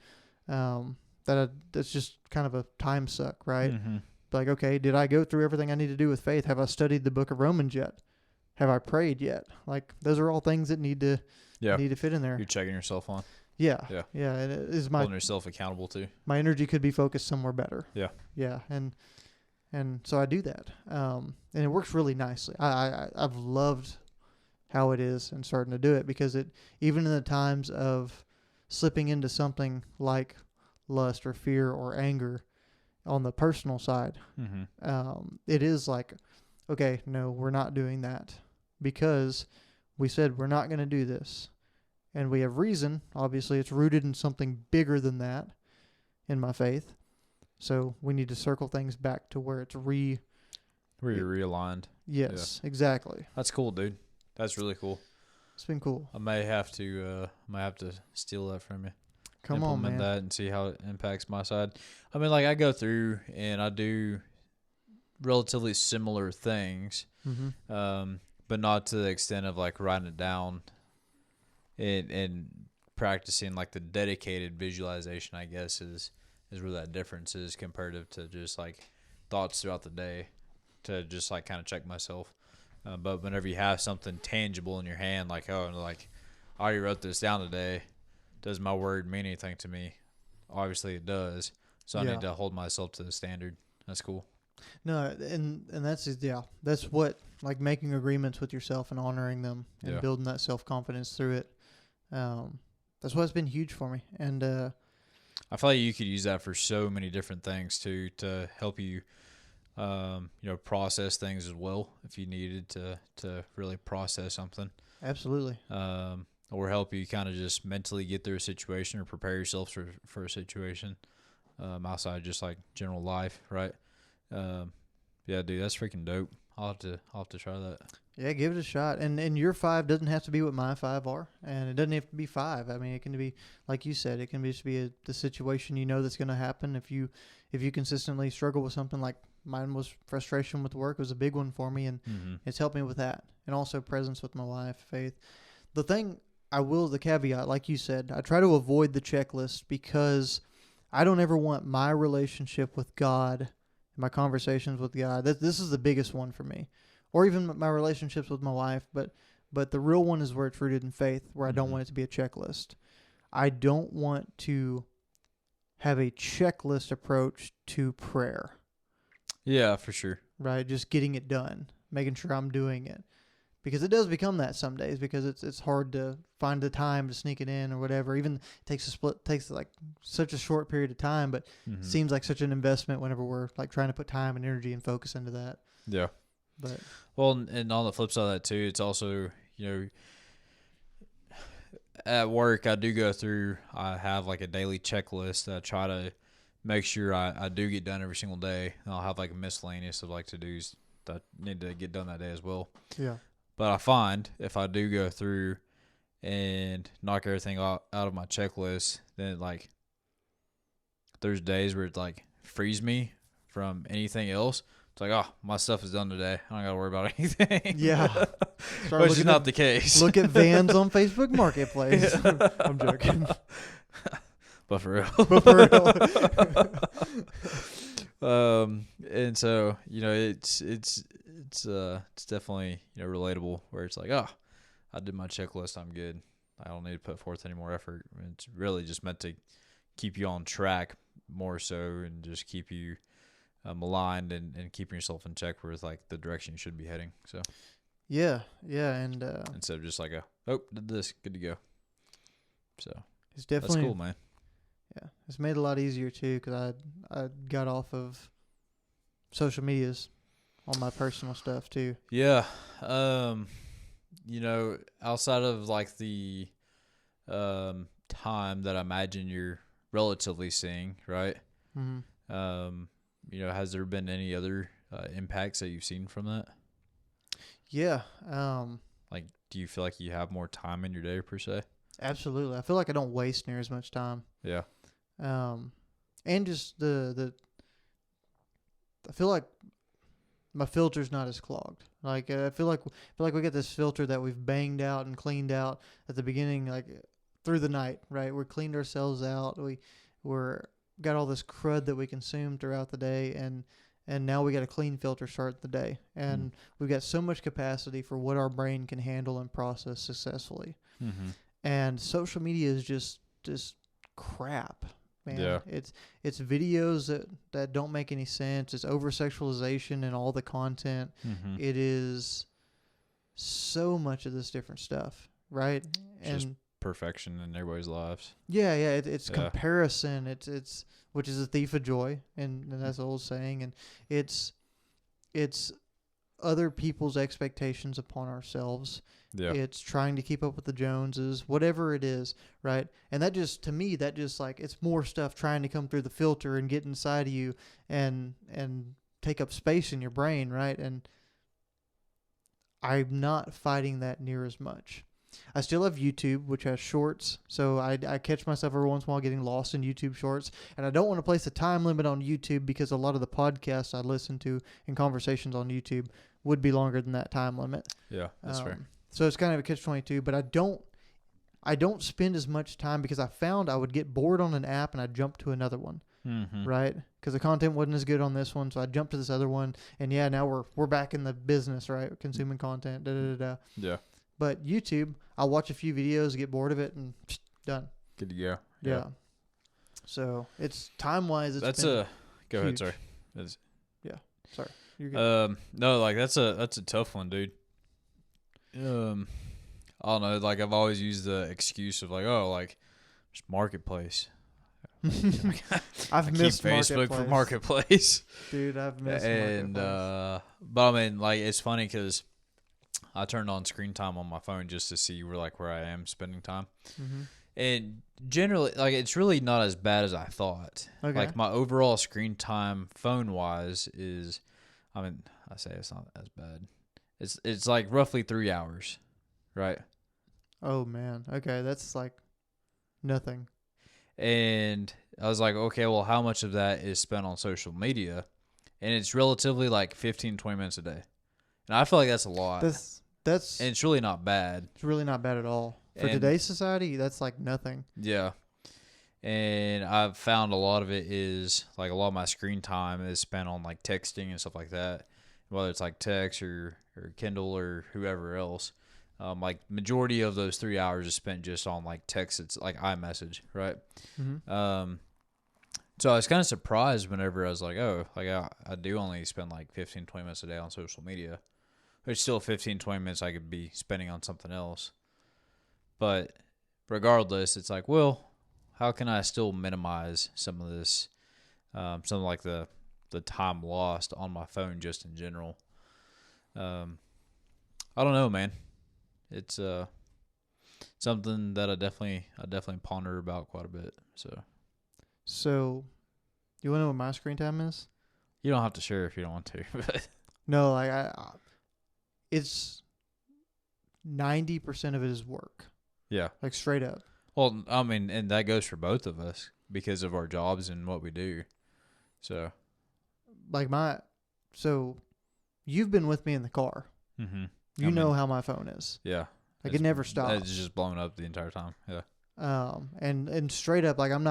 that's just kind of a time suck, right? Like, okay, did I go through everything I need to do with faith? Have I studied the book of Romans yet? Have I prayed yet? Like, those are all things that need to fit in there. You're checking yourself on. Yeah. And it is holding yourself accountable too. My energy could be focused somewhere better. Yeah. And so I do that. And it works really nicely. I've loved how it is and starting to do it, because it, even in the times of slipping into something like lust or fear or anger on the personal side, it is like, okay, no, we're not doing that, because we said we're not going to do this. And we have reason. Obviously, it's rooted in something bigger than that in my faith. So we need to circle things back to where it's where you're realigned. Yes, exactly. That's cool, dude. That's really cool. It's been cool. I may have to steal that from you. Come on, man. Implement that and see how it impacts my side. I mean, like, I go through and I do relatively similar things, but not to the extent of like writing it down and practicing like the dedicated visualization, I guess, is where that difference is comparative to just like thoughts throughout the day, to just like kind of check myself. But whenever you have something tangible in your hand, like, oh, like, I already wrote this down today. Does my word mean anything to me? Obviously it does. So I need to hold myself to the standard. That's cool. No, and that's what, like, making agreements with yourself and honoring them and building that self-confidence through it. That's what's been huge for me. And I feel like you could use that for so many different things too, to help you, process things as well, if you needed to really process something. Absolutely. Or help you kind of just mentally get through a situation or prepare yourself for a situation, outside just like general life, right? Yeah, dude, that's freaking dope. I'll have to try that. Yeah, give it a shot. And your 5 doesn't have to be what my 5 are, and it doesn't have to be 5. I mean, it can be, like you said, it can just be the situation that's going to happen. If you consistently struggle with something, like mine was frustration with work, it was a big one for me, and it's helped me with that, and also presence with my wife, faith. The caveat, like you said, I try to avoid the checklist, because I don't ever want my relationship with God, my conversations with God. This is the biggest one for me, or even my relationships with my wife. But the real one is where it's rooted in faith, where I don't want it to be a checklist. I don't want to have a checklist approach to prayer. Yeah, for sure. Right, just getting it done, making sure I'm doing it. Because it does become that some days, because it's hard to find the time to sneak it in or whatever. Even it takes like such a short period of time, but it seems like such an investment whenever we're like trying to put time and energy and focus into that. Yeah. But and on the flip side of that too, it's also, at work I do go through, I have like a daily checklist that I try to make sure I do get done every single day. And I'll have like a miscellaneous of like to-dos that need to get done that day as well. Yeah. But I find if I do go through and knock everything out of my checklist, then like there's days where it like frees me from anything else. It's like, oh, my stuff is done today. I don't got to worry about anything. Yeah. Which is not the case. Look at vans on Facebook Marketplace. I'm joking. But for real. And so, it's definitely, relatable, where it's like, oh, I did my checklist, I'm good. I don't need to put forth any more effort. It's really just meant to keep you on track more so, and just keep you aligned and keeping yourself in check with like the direction you should be heading. So yeah, and instead of just like did this, good to go. So it's definitely, that's cool, man. Yeah, it's made it a lot easier too, because I got off of social medias on my personal stuff too. Yeah. Outside of like the time that I imagine you're relatively seeing, right? Has there been any other impacts that you've seen from that? Yeah. Like, do you feel like you have more time in your day per se? Absolutely. I feel like I don't waste near as much time. Yeah. And just I feel like my filter's not as clogged. Like, I feel like we get this filter that we've banged out and cleaned out at the beginning, like through the night, right? We're cleaned ourselves out. We're got all this crud that we consume throughout the day, and now we got a clean filter start the day, and we've got so much capacity for what our brain can handle and process successfully. And social media is just crap, man. Yeah. It's videos that don't make any sense. It's over sexualization and all the content. It is so much of this different stuff, right? It's just perfection in everybody's lives. Yeah, it's comparison. It's which is a thief of joy, and that's the old saying. And it's other people's expectations upon ourselves. Yeah. It's trying to keep up with the Joneses, whatever it is, right? And that just, to me, that just like, it's more stuff trying to come through the filter and get inside of you and take up space in your brain, right? And I'm not fighting that near as much. I still have YouTube, which has shorts, so I catch myself every once in a while getting lost in YouTube shorts, and I don't want to place a time limit on YouTube because a lot of the podcasts I listen to and conversations on YouTube would be longer than that time limit. Yeah, that's fair. So it's kind of a catch-22, but I don't spend as much time because I found I would get bored on an app and I'd jump to another one, right? Because the content wasn't as good on this one, so I jumped to this other one, and yeah, now we're back in the business, right? Consuming content, Yeah. But YouTube, I'll watch a few videos, get bored of it, and done. Good to go. Yeah. So it's time-wise. Go ahead. Sorry. Sorry. You're good. No, like that's a tough one, dude. I don't know. Like I've always used the excuse of like, oh, like just marketplace. I've missed Facebook for marketplace, dude. I've missed marketplace. But I mean, like it's funny because I turned on screen time on my phone just to see where I am spending time. And generally, like, it's really not as bad as I thought. Okay. Like, my overall screen time phone-wise is, I mean, I say it's not as bad. It's like roughly 3 hours, right? Oh, man. Okay, that's like nothing. And I was like, okay, well, how much of that is spent on social media? And it's relatively like 15, 20 minutes a day. And I feel like that's a lot. And it's really not bad. It's really not bad at all. For today's society, that's like nothing. Yeah. And I've found a lot of it is, like, a lot of my screen time is spent on, like, texting and stuff like that. Whether it's, like, text or Kindle or whoever else. Like, majority of those 3 hours is spent just on, like, text. It's, like, iMessage, right? So I was kind of surprised whenever I was like, oh, like, I do only spend, like, 15, 20 minutes a day on social media. There's still 15, 20 minutes I could be spending on something else. But regardless, it's like, well, how can I still minimize some of this, some like the time lost on my phone just in general? I don't know, man. It's something that I definitely ponder about quite a bit. So you want to know what my screen time is? You don't have to share if you don't want to. No, like it's 90% of it is work. Yeah. Like straight up. Well, I mean, and that goes for both of us because of our jobs and what we do. So. Like so you've been with me in the car. You know how my phone is. Yeah. Like it never stops. It's just blowing up the entire time. Yeah. And straight up, like I'm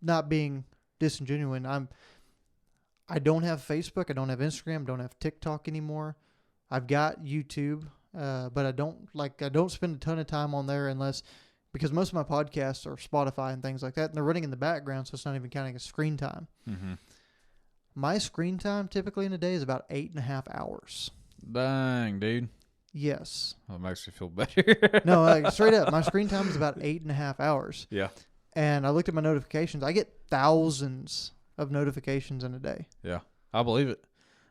not being disingenuous. I don't have Facebook. I don't have Instagram. Don't have TikTok anymore. I've got YouTube. But I don't spend a ton of time on there because most of my podcasts are Spotify and things like that, and they're running in the background, so it's not even counting as screen time. My screen time typically in a day is about 8.5 hours. Dang, dude. Yes. Well, it makes me feel better. No, like straight up, my screen time is about 8.5 hours. Yeah. And I looked at my notifications. I get thousands of notifications in a day. Yeah, I believe it.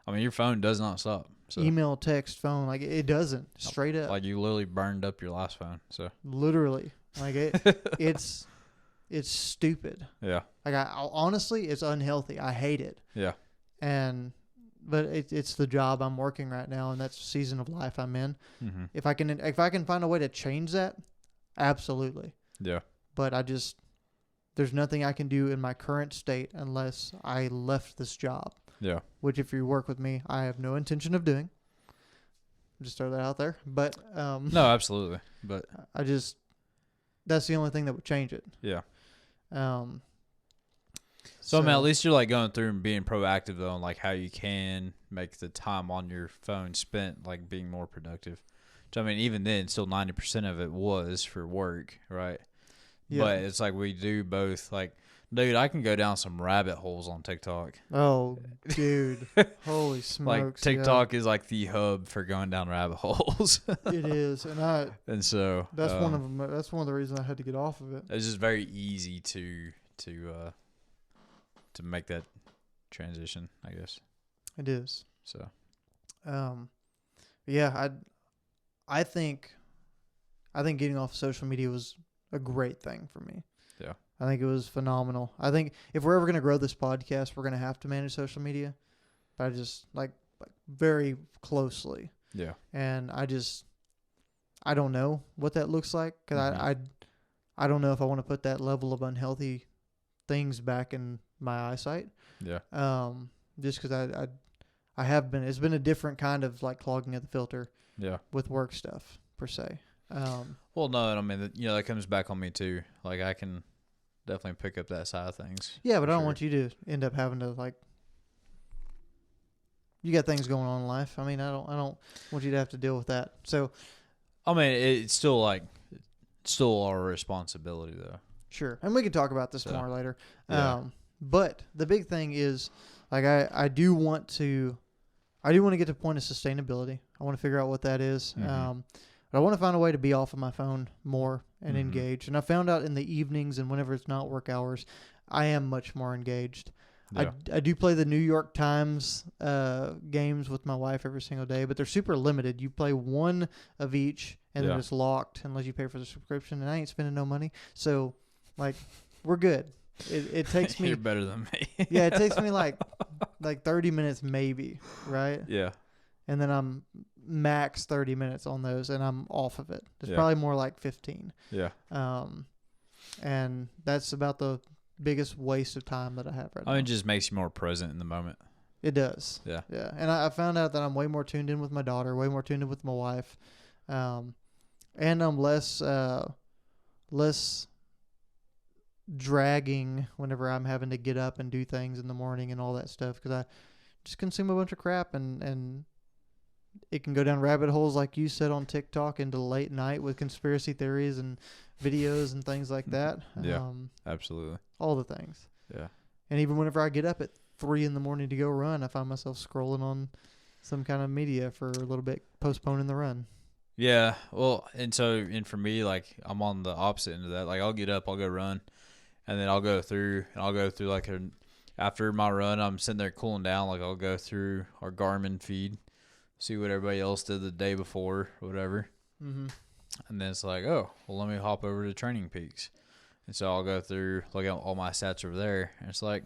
I mean, your phone does not stop. So. Email, text, phone, like it doesn't. Straight up. Like you literally burned up your last phone. So literally, like it's stupid. Yeah. Like honestly, it's unhealthy. I hate it. Yeah. But it's the job I'm working right now, and that's the season of life I'm in. If I can find a way to change that, absolutely. Yeah. But there's nothing I can do in my current state unless I left this job. Yeah. Which, if you work with me, I have no intention of doing. Just throw that out there. But no, absolutely. But that's the only thing that would change it. Yeah. So I mean, at least you're like going through and being proactive though, on like how you can make the time on your phone spent like being more productive. Which, I mean, even then, still 90% of it was for work, right? Yeah. But it's like we do both. Like Dude, I can go down some rabbit holes on TikTok. Oh, dude. Holy smokes. Like, TikTok is like the hub for going down rabbit holes. It is. And so that's one of them. That's one of the reasons I had to get off of it. It's just very easy to make that transition, I guess. It is. So, yeah, I think getting off social media was a great thing for me. Yeah. I think it was phenomenal. I think if we're ever going to grow this podcast, we're going to have to manage social media. But I just like very closely. Yeah. And I don't know what that looks like, because I don't know if I want to put that level of unhealthy things back in my eyesight. Yeah. Just because I have been, it's been a different kind of like clogging of the filter. Yeah. With work stuff per se. Well, no, I mean, that comes back on me too. Like, I can definitely pick up that side of things. Yeah, but I don't want you to end up having to like. You got things going on in life. I mean, I don't want you to have to deal with that. So, I mean, it's still our responsibility though. Sure, and we can talk about this more later. Yeah. But the big thing is, like, I do want to get to a point of sustainability. I want to figure out what that is. Mm-hmm. But I want to find a way to be off of my phone more and Mm-hmm. engaged. And I found out in the evenings and whenever it's not work hours, I am much more engaged. Yeah. I do play the New York Times games with my wife every single day, but they're super limited. You play one of each, and then it's locked unless you pay for the subscription, and I ain't spending no money. So, like, we're good. It takes me... You're better than me. Yeah, it takes me like 30 minutes maybe, right? Yeah. And then I'm max 30 minutes on those, and I'm off of it. It's probably more like 15. Yeah. And that's about the biggest waste of time that I have right now. I mean, it just makes you more present in the moment. It does. Yeah. Yeah. And I found out that I'm way more tuned in with my daughter, way more tuned in with my wife. And I'm less dragging whenever I'm having to get up and do things in the morning and all that stuff, because I just consume a bunch of crap, and it can go down rabbit holes, like you said, on TikTok into late night with conspiracy theories and videos and things like that. Yeah, absolutely. All the things. Yeah. And even whenever I get up at 3 a.m. to go run, I find myself scrolling on some kind of media for a little bit, postponing the run. Yeah. Well, and for me, like, I'm on the opposite end of that. Like, I'll get up, I'll go run, and then I'll go through like after my run, I'm sitting there cooling down. Like, I'll go through our Garmin feed, see what everybody else did the day before, whatever. Mm-hmm. And then it's like, oh, well, let me hop over to Training Peaks. And so I'll go through, look at all my stats over there. And it's like,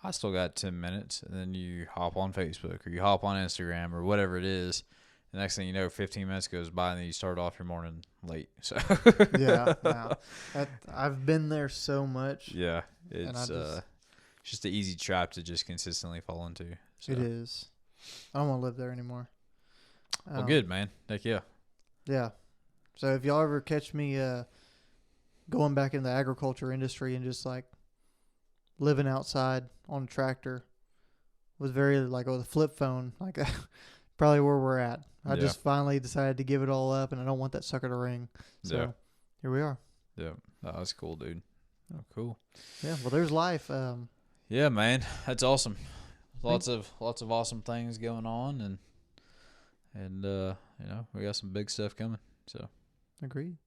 I still got 10 minutes. And then you hop on Facebook or you hop on Instagram or whatever it is. The next thing you know, 15 minutes goes by and then you start off your morning late. So Yeah. I've been there so much. Yeah. It's just an easy trap to just consistently fall into. So. It is. I don't want to live there anymore. Well, good, man. Heck yeah. Yeah. So if y'all ever catch me going back in the agriculture industry and just like living outside on a tractor with with a flip phone, like that, probably where we're at. I just finally decided to give it all up, and I don't want that sucker to ring. So here we are. Yeah. Oh, that's cool, dude. Oh, cool. Yeah. Well, there's life. Yeah, man. That's awesome. Lots of awesome things going on, and we got some big stuff coming. So agreed,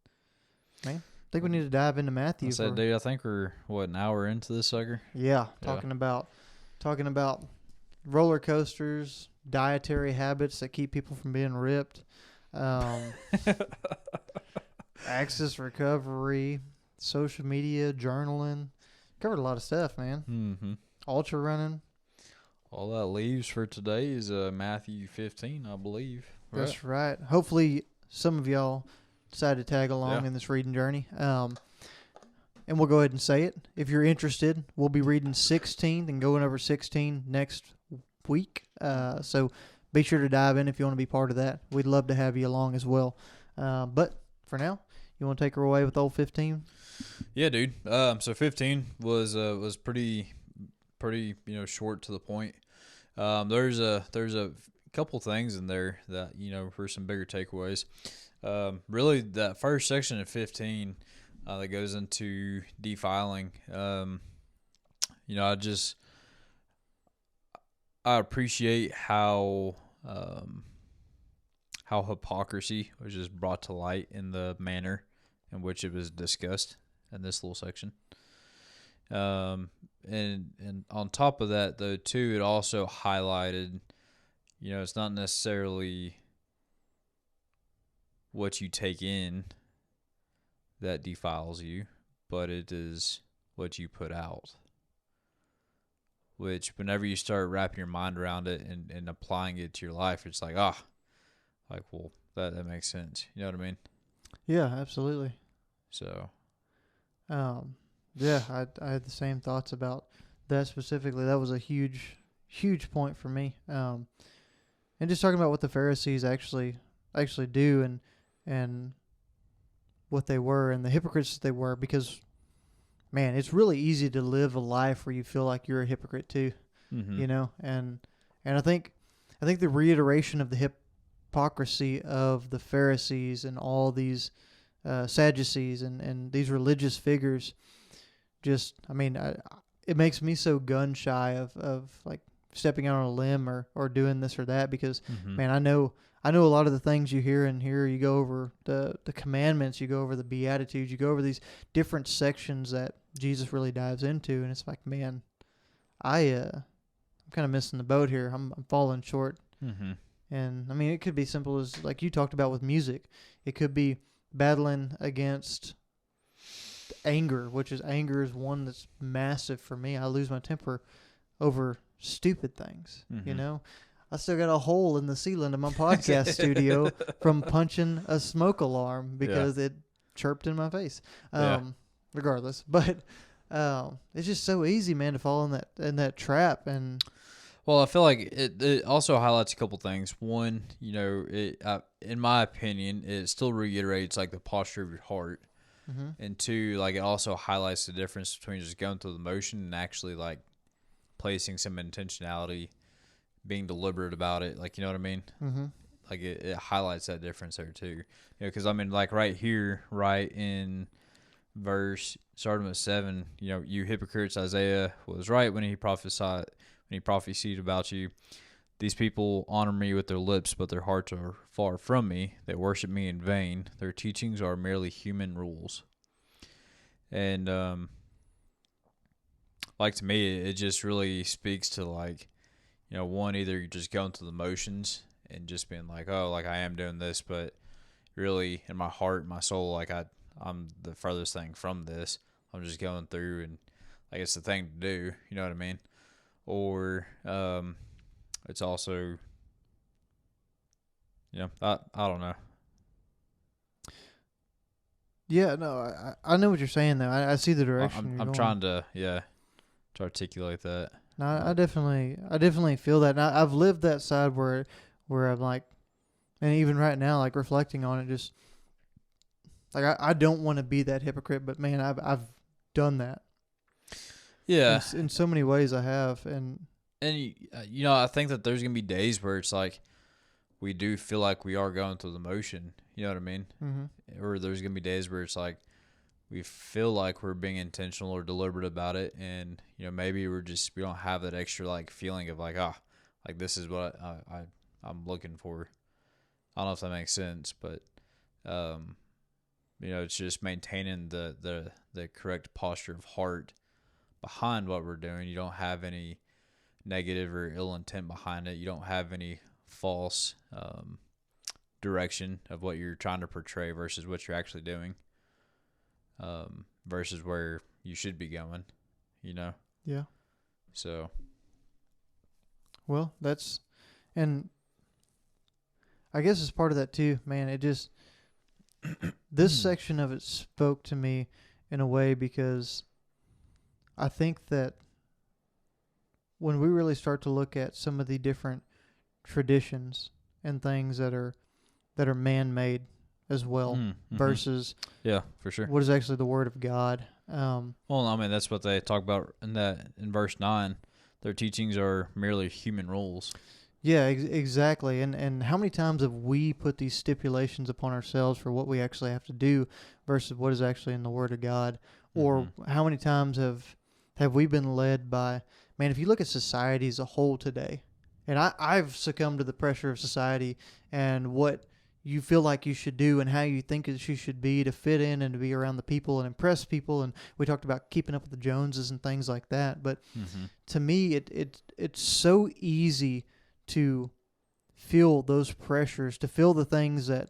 man. I think we need to dive into Matthew. Dude, I think we're an hour into this sucker. Yeah, talking about roller coasters, dietary habits that keep people from being ripped, access recovery, social media, journaling. Covered a lot of stuff, man. Mm-hmm. Ultra running. All that leaves for today is Matthew 15, I believe. Right? That's right. Hopefully some of y'all decide to tag along in this reading journey. And we'll go ahead and say it. If you're interested, we'll be reading 16 and going over 16 next week. So be sure to dive in if you want to be part of that. We'd love to have you along as well. But for now, you want to take her away with old 15? Yeah, dude. So 15 was pretty short to the point. There's a couple things in there that were some bigger takeaways. Really, that first section of 15 that goes into defiling. I appreciate how hypocrisy was just brought to light in the manner in which it was discussed in this little section. And on top of that, though, too, it also highlighted, it's not necessarily what you take in that defiles you, but it is what you put out. Which, whenever you start wrapping your mind around it and applying it to your life, it's like, well, that makes sense. You know what I mean? Yeah, absolutely. So, yeah, I had the same thoughts about that specifically. That was a huge point for me. And just talking about what the Pharisees actually do and what they were and the hypocrites that they were, because man, it's really easy to live a life where you feel like you're a hypocrite too. mm-hmm. And I think the reiteration of the hypocrisy of the Pharisees and all these Sadducees and these religious figures, just, it makes me so gun shy of like stepping out on a limb or doing this or that, because man, I know a lot of the things you hear in here. You go over the commandments, you go over the Beatitudes, you go over these different sections that Jesus really dives into, and it's like, man, I'm kind of missing the boat here. I'm falling short. And it could be simple as, like you talked about with music. It could be battling against anger, anger is one that's massive for me. I lose my temper over stupid things, I still got a hole in the ceiling of my podcast studio from punching a smoke alarm because it chirped in my face. Regardless, but it's just so easy, man, to fall in that trap. And well, I feel like it also highlights a couple things. One, in my opinion, it still reiterates like the posture of your heart. And two, like, it also highlights the difference between just going through the motion and actually like placing some intentionality, being deliberate about it. Like, you know what I mean? Like it highlights that difference there too. Because like right here, right in verse starting with 7, you hypocrites, Isaiah was right when he prophesied about you. These people honor me with their lips, but their hearts are far from me. They worship me in vain. Their teachings are merely human rules. And like, to me, it just really speaks to, like, one, either you're just going through the motions and just being like, oh, like, I am doing this, but really in my heart, my soul, like, I'm the furthest thing from this. I'm just going through, and like, it's the thing to do. You know what I mean? Or it's also, I don't know. Yeah, no, I know what you're saying though. I see the direction. I'm trying to articulate that. No, I definitely feel that. And I've lived that side where I'm like, and even right now, like reflecting on it, just like I don't want to be that hypocrite, but man, I've done that. Yeah, in so many ways I have, and I think that there's gonna be days where it's like we do feel like we are going through the motion. You know what I mean? Or there's gonna be days where it's like we feel like we're being intentional or deliberate about it, and maybe we don't have that extra like feeling of like, like this is what I'm looking for. I don't know if that makes sense, but it's just maintaining the correct posture of heart behind what we're doing. You don't have any negative or ill intent behind it. You don't have any false direction of what you're trying to portray versus what you're actually doing, versus where you should be going, Yeah. So. Well, and I guess it's part of that too, man. It just, this section of it spoke to me in a way, because I think that when we really start to look at some of the different traditions and things that are man-made as well, versus for sure, what is actually the Word of God. Well, that's what they talk about in verse 9. Their teachings are merely human rules. Yeah, exactly. And how many times have we put these stipulations upon ourselves for what we actually have to do versus what is actually in the Word of God? Or how many times have we been led by, man, if you look at society as a whole today, and I've succumbed to the pressure of society and what you feel like you should do and how you think you should be to fit in and to be around the people and impress people. And we talked about keeping up with the Joneses and things like that. But to me, it's so easy to feel those pressures, to feel the things that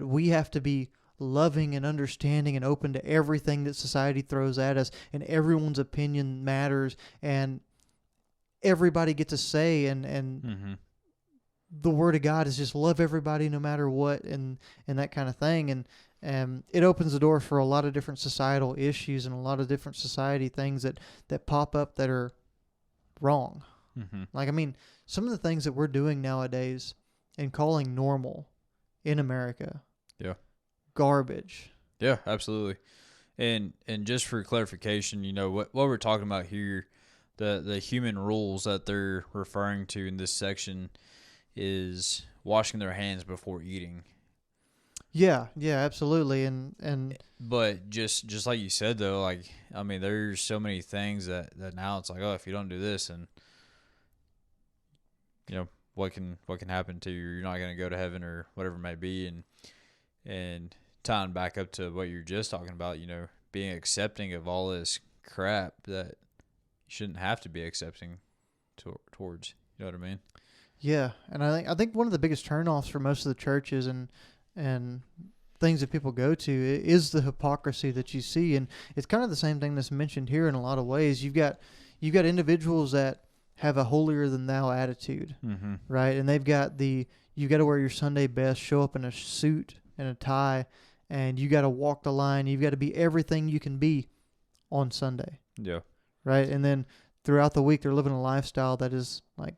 we have to be loving and understanding and open to everything that society throws at us, and everyone's opinion matters, and everybody gets a say, and the Word of God is just love everybody no matter what, and that kind of thing. And it opens the door for a lot of different societal issues and a lot of different society things that pop up that are wrong. Like, I mean, some of the things that we're doing nowadays and calling normal in America. Yeah. Garbage. Yeah, absolutely. And just for clarification, what we're talking about here, the human rules that they're referring to in this section is washing their hands before eating. Yeah, absolutely. And but just like you said though, like, I mean, there's so many things that now it's like, oh, if you don't do this, and what can happen to you? You're not going to go to heaven or whatever it may be. And tying back up to what you're just talking about, being accepting of all this crap that you shouldn't have to be accepting towards. You know what I mean? Yeah, and I think one of the biggest turnoffs for most of the churches and things that people go to is the hypocrisy that you see, and it's kind of the same thing that's mentioned here in a lot of ways. You've got individuals that have a holier than thou attitude, right? And they've got you got to wear your Sunday best, show up in a suit and a tie, and you got to walk the line. You've got to be everything you can be on Sunday. Yeah. Right? And then throughout the week, they're living a lifestyle that is like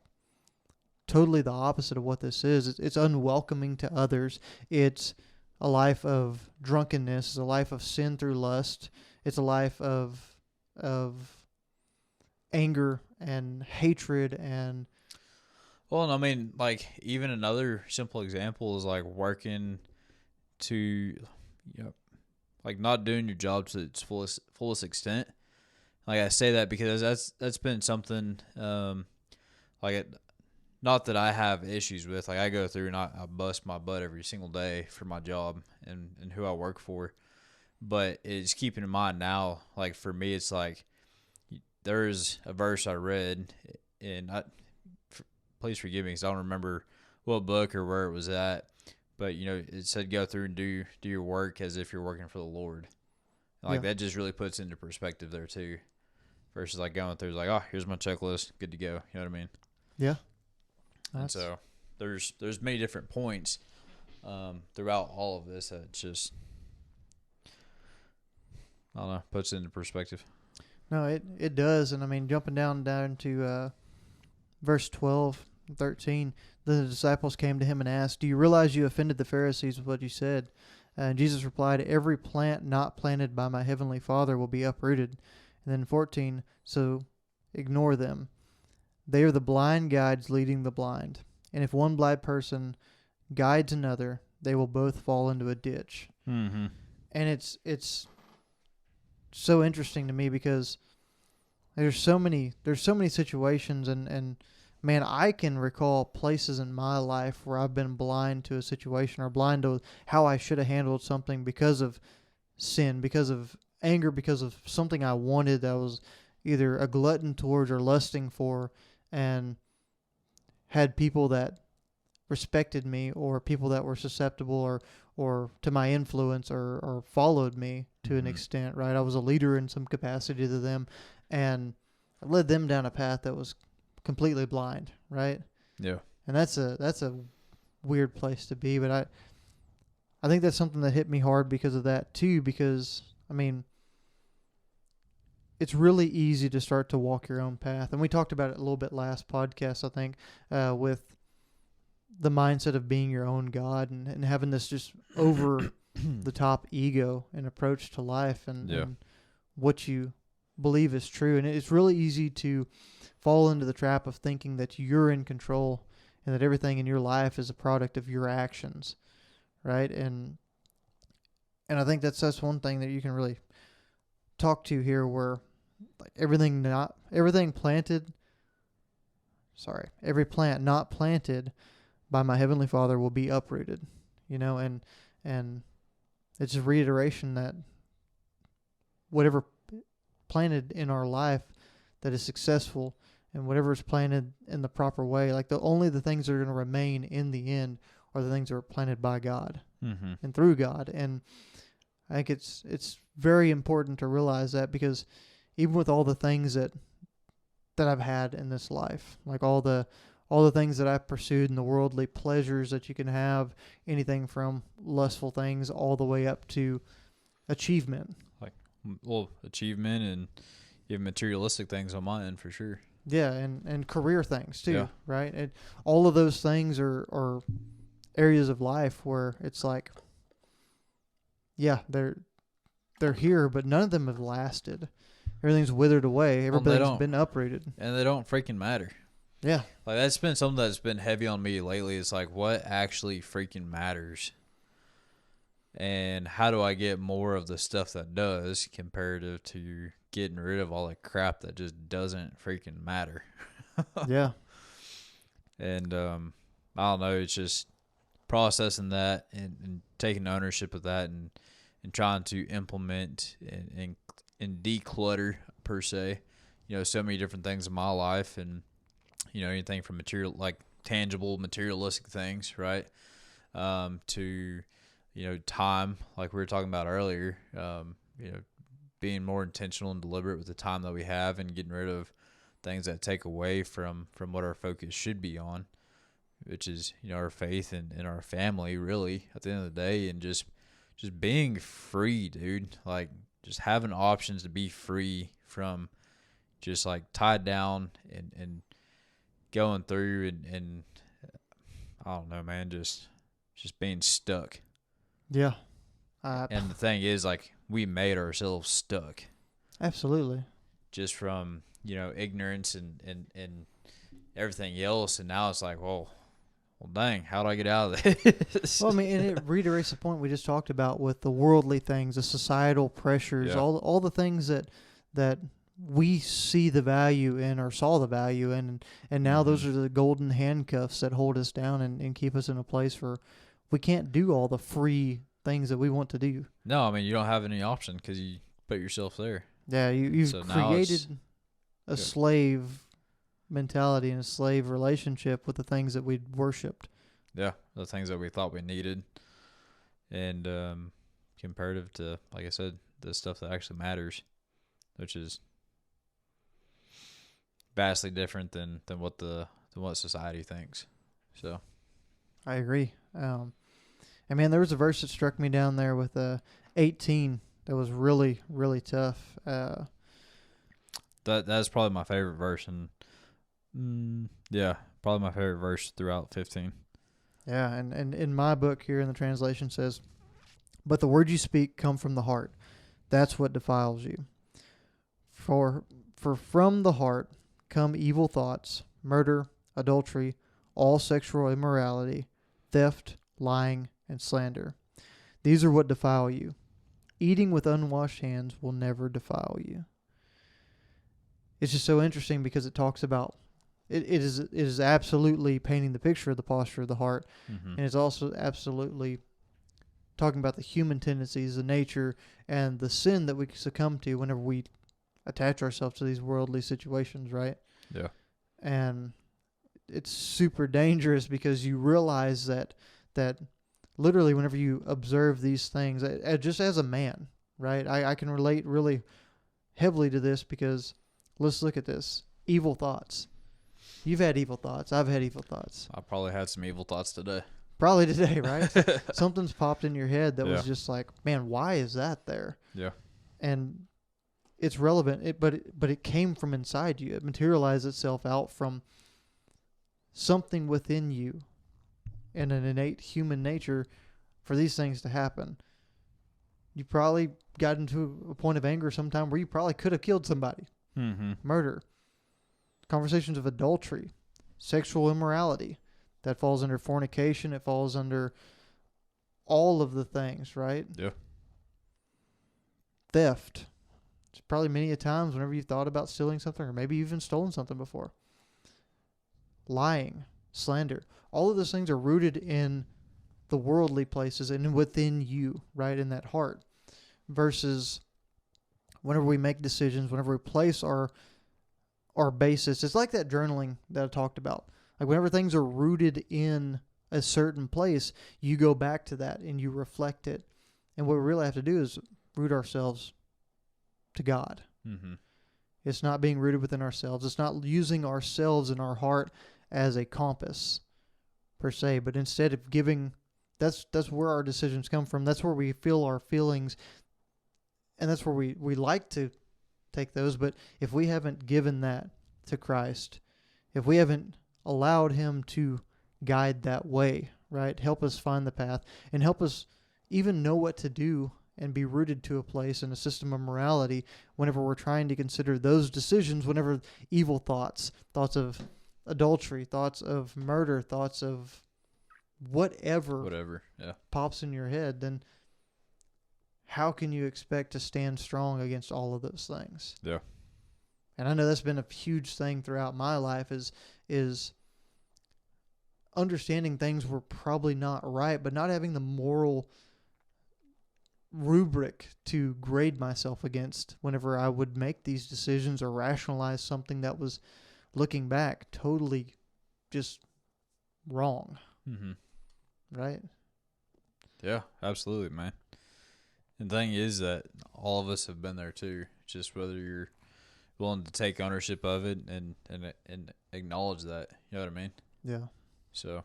totally the opposite of what this is. It's unwelcoming to others. It's a life of drunkenness. It's a life of sin through lust. It's a life of anger and hatred and... Well, and I mean, like, even another simple example is like working to, like, not doing your job to its fullest extent. Like, I say that because that's been something, not that I have issues with. Like, I go through and I bust my butt every single day for my job and who I work for. But it's keeping in mind now, like, for me, it's like, there's a verse I read, and please forgive me because I don't remember what book or where it was at, but it said go through and do your work as if you're working for the Lord. Like, that just really puts into perspective there too, versus like going through like, oh, here's my checklist, good to go. You know what I mean? Yeah. And so there's many different points throughout all of this that just, I don't know, puts it into perspective. No, it does. And I mean, jumping down to verse 12 and 13, the disciples came to him and asked, "Do you realize you offended the Pharisees with what you said?" And Jesus replied, "Every plant not planted by my heavenly Father will be uprooted." And then 14, so ignore them. They are the blind guides leading the blind. And if one blind person guides another, they will both fall into a ditch. Mm-hmm. And it's so interesting to me because there's so many situations and man, I can recall places in my life where I've been blind to a situation or blind to how I should have handled something because of sin, because of anger, because of something I wanted that I was either a glutton towards or lusting for, and had people that respected me or people that were susceptible or to my influence or followed me to an extent, right? I was a leader in some capacity to them, and I led them down a path that was completely blind, right? Yeah. And that's a weird place to be, but I think that's something that hit me hard because of that too, because I mean, it's really easy to start to walk your own path. And we talked about it a little bit last podcast, I think, with the mindset of being your own God and having this just over the top ego and approach to life and what you believe is true. And it's really easy to fall into the trap of thinking that you're in control and that everything in your life is a product of your actions, right? And I think that's one thing that you can really talk to here, where like every plant not planted by my Heavenly Father will be uprooted, and it's a reiteration that whatever planted in our life that is successful, and whatever is planted in the proper way, like the things that are going to remain in the end are the things that are planted by God and through God. And I think it's very important to realize that, because even with all the things that I've had in this life, like all the things that I've pursued and the worldly pleasures that you can have, anything from lustful things all the way up to achievement. Achievement and even materialistic things on my end for sure. Yeah, and career things too, right? And all of those things are areas of life where it's like, yeah, they're here, but none of them have lasted. Everything's withered away. Everything's been uprooted. And they don't freaking matter. Yeah. Like, that's been something that's been heavy on me lately. It's like, what actually freaking matters? And how do I get more of the stuff that does, comparative to getting rid of all the crap that just doesn't freaking matter? Yeah. And I don't know, it's just processing that and taking ownership of that and trying to implement and declutter, per se, so many different things in my life, and anything from tangible materialistic things, right, to time, like we were talking about earlier, being more intentional and deliberate with the time that we have, and getting rid of things that take away from what our focus should be on, which is our faith and our family, really, at the end of the day. And just being free, dude. Like, just having options to be free from just like tied down and going through and I don't know, man, just being stuck. Yeah. And the thing is, like, we made ourselves stuck. Absolutely. Just from, ignorance and everything else. And now it's like, well, dang, how do I get out of this? Well, I mean, and it reiterates the point we just talked about with the worldly things, the societal pressures, all the things that we see the value in or saw the value in. And now those are the golden handcuffs that hold us down and keep us in a place where we can't do all the free things that we want to do. No, I mean, you don't have any option because you put yourself there. Yeah, you've created a slave mentality and a slave relationship with the things that we worshipped. Yeah, the things that we thought we needed. And comparative to, like I said, the stuff that actually matters, which is vastly different than what society thinks. So I agree. And man, there was a verse that struck me down there with 18 that was really, really tough. That's probably my favorite verse, and probably my favorite verse throughout 15. Yeah, and in my book here in the translation says, "But the words you speak come from the heart. That's what defiles you. For from the heart come evil thoughts, murder, adultery, all sexual immorality, theft, lying, and slander. These are what defile you. Eating with unwashed hands will never defile you." It's just so interesting because it talks about it is absolutely painting the picture of the posture of the heart, and it's also absolutely talking about the human tendencies, the nature, and the sin that we succumb to whenever we attach ourselves to these worldly situations, right? Yeah. And it's super dangerous because you realize that literally whenever you observe these things, just as a man, right? I can relate really heavily to this because let's look at this. Evil thoughts. You've had evil thoughts. I've had evil thoughts. I probably had some evil thoughts today. Probably today, right? Something's popped in your head that was just like, man, why is that there? Yeah. And it's relevant, but it came from inside you. It materialized itself out from something within you and an innate human nature for these things to happen. You probably got into a point of anger sometime where you probably could have killed somebody. Murder. Conversations of adultery, sexual immorality. That falls under fornication. It falls under all of the things, right? Yeah. Theft. It's probably many a times whenever you've thought about stealing something, or maybe you've even stolen something before. Lying, slander. All of those things are rooted in the worldly places and within you, right, in that heart. Versus whenever we make decisions, whenever we place our basis, it's like that journaling that I talked about. Like whenever things are rooted in a certain place, you go back to that and you reflect it. And what we really have to do is root ourselves to God. Mm-hmm. It's not being rooted within ourselves. It's not using ourselves and our heart as a compass per se, but instead of giving, that's where our decisions come from. That's where we feel our feelings, and that's where we like to take those. But if we haven't given that to Christ, if we haven't allowed him to guide that way, right, help us find the path and help us even know what to do and be rooted to a place and a system of morality whenever we're trying to consider those decisions, whenever evil thoughts of adultery, thoughts of murder, thoughts of whatever yeah, pops in your head, then how can you expect to stand strong against all of those things? Yeah. And I know that's been a huge thing throughout my life is understanding things were probably not right, but not having the moral rubric to grade myself against whenever I would make these decisions or rationalize something that was, looking back, totally just wrong. Mm-hmm. Right? Yeah, absolutely, man. And the thing is that all of us have been there too. Just whether you're willing to take ownership of it and acknowledge that. You know what I mean? Yeah. So,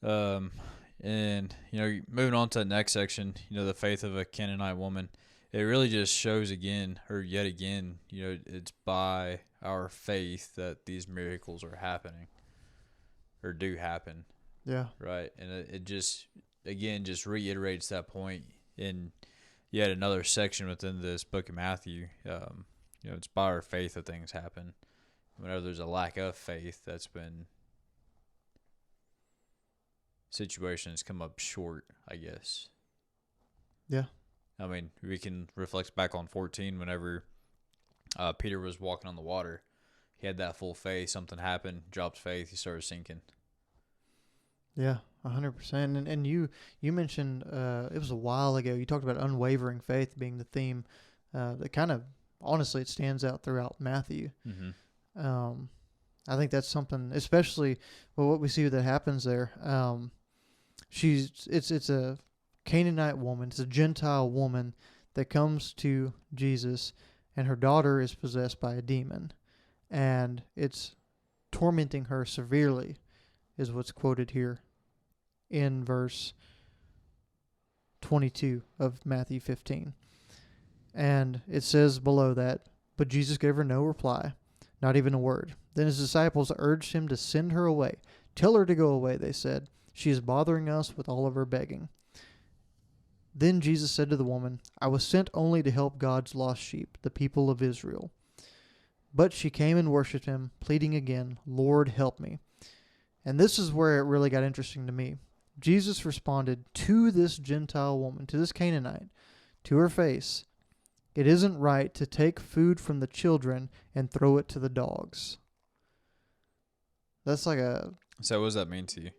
and moving on to the next section, the faith of a Canaanite woman. It really just shows yet again, it's by our faith that these miracles are happening or do happen. Yeah. Right. And it just, again, just reiterates that point in yet another section within this book of Matthew. It's by our faith that things happen. Whenever there's a lack of faith, that's when situations come up short, I guess. Yeah. I mean, we can reflect back on 14 whenever Peter was walking on the water. He had that full faith. Something happened, dropped faith, he started sinking. Yeah, 100%. And you mentioned, it was a while ago, you talked about unwavering faith being the theme that kind of, honestly, it stands out throughout Matthew. Mm-hmm. I think that's something, especially what we see that happens there. It's a Canaanite woman, it's a Gentile woman that comes to Jesus, and her daughter is possessed by a demon, and it's tormenting her severely, is what's quoted here in verse 22 of Matthew 15. And it says below that, but Jesus gave her no reply, not even a word. Then his disciples urged him to send her away. Tell her to go away, they said. She is bothering us with all of her begging. Then Jesus said to the woman, I was sent only to help God's lost sheep, the people of Israel. But she came and worshipped him, pleading again, Lord, help me. And this is where it really got interesting to me. Jesus responded to this Gentile woman, to this Canaanite, to her face, it isn't right to take food from the children and throw it to the dogs. That's like a... So what does that mean to you?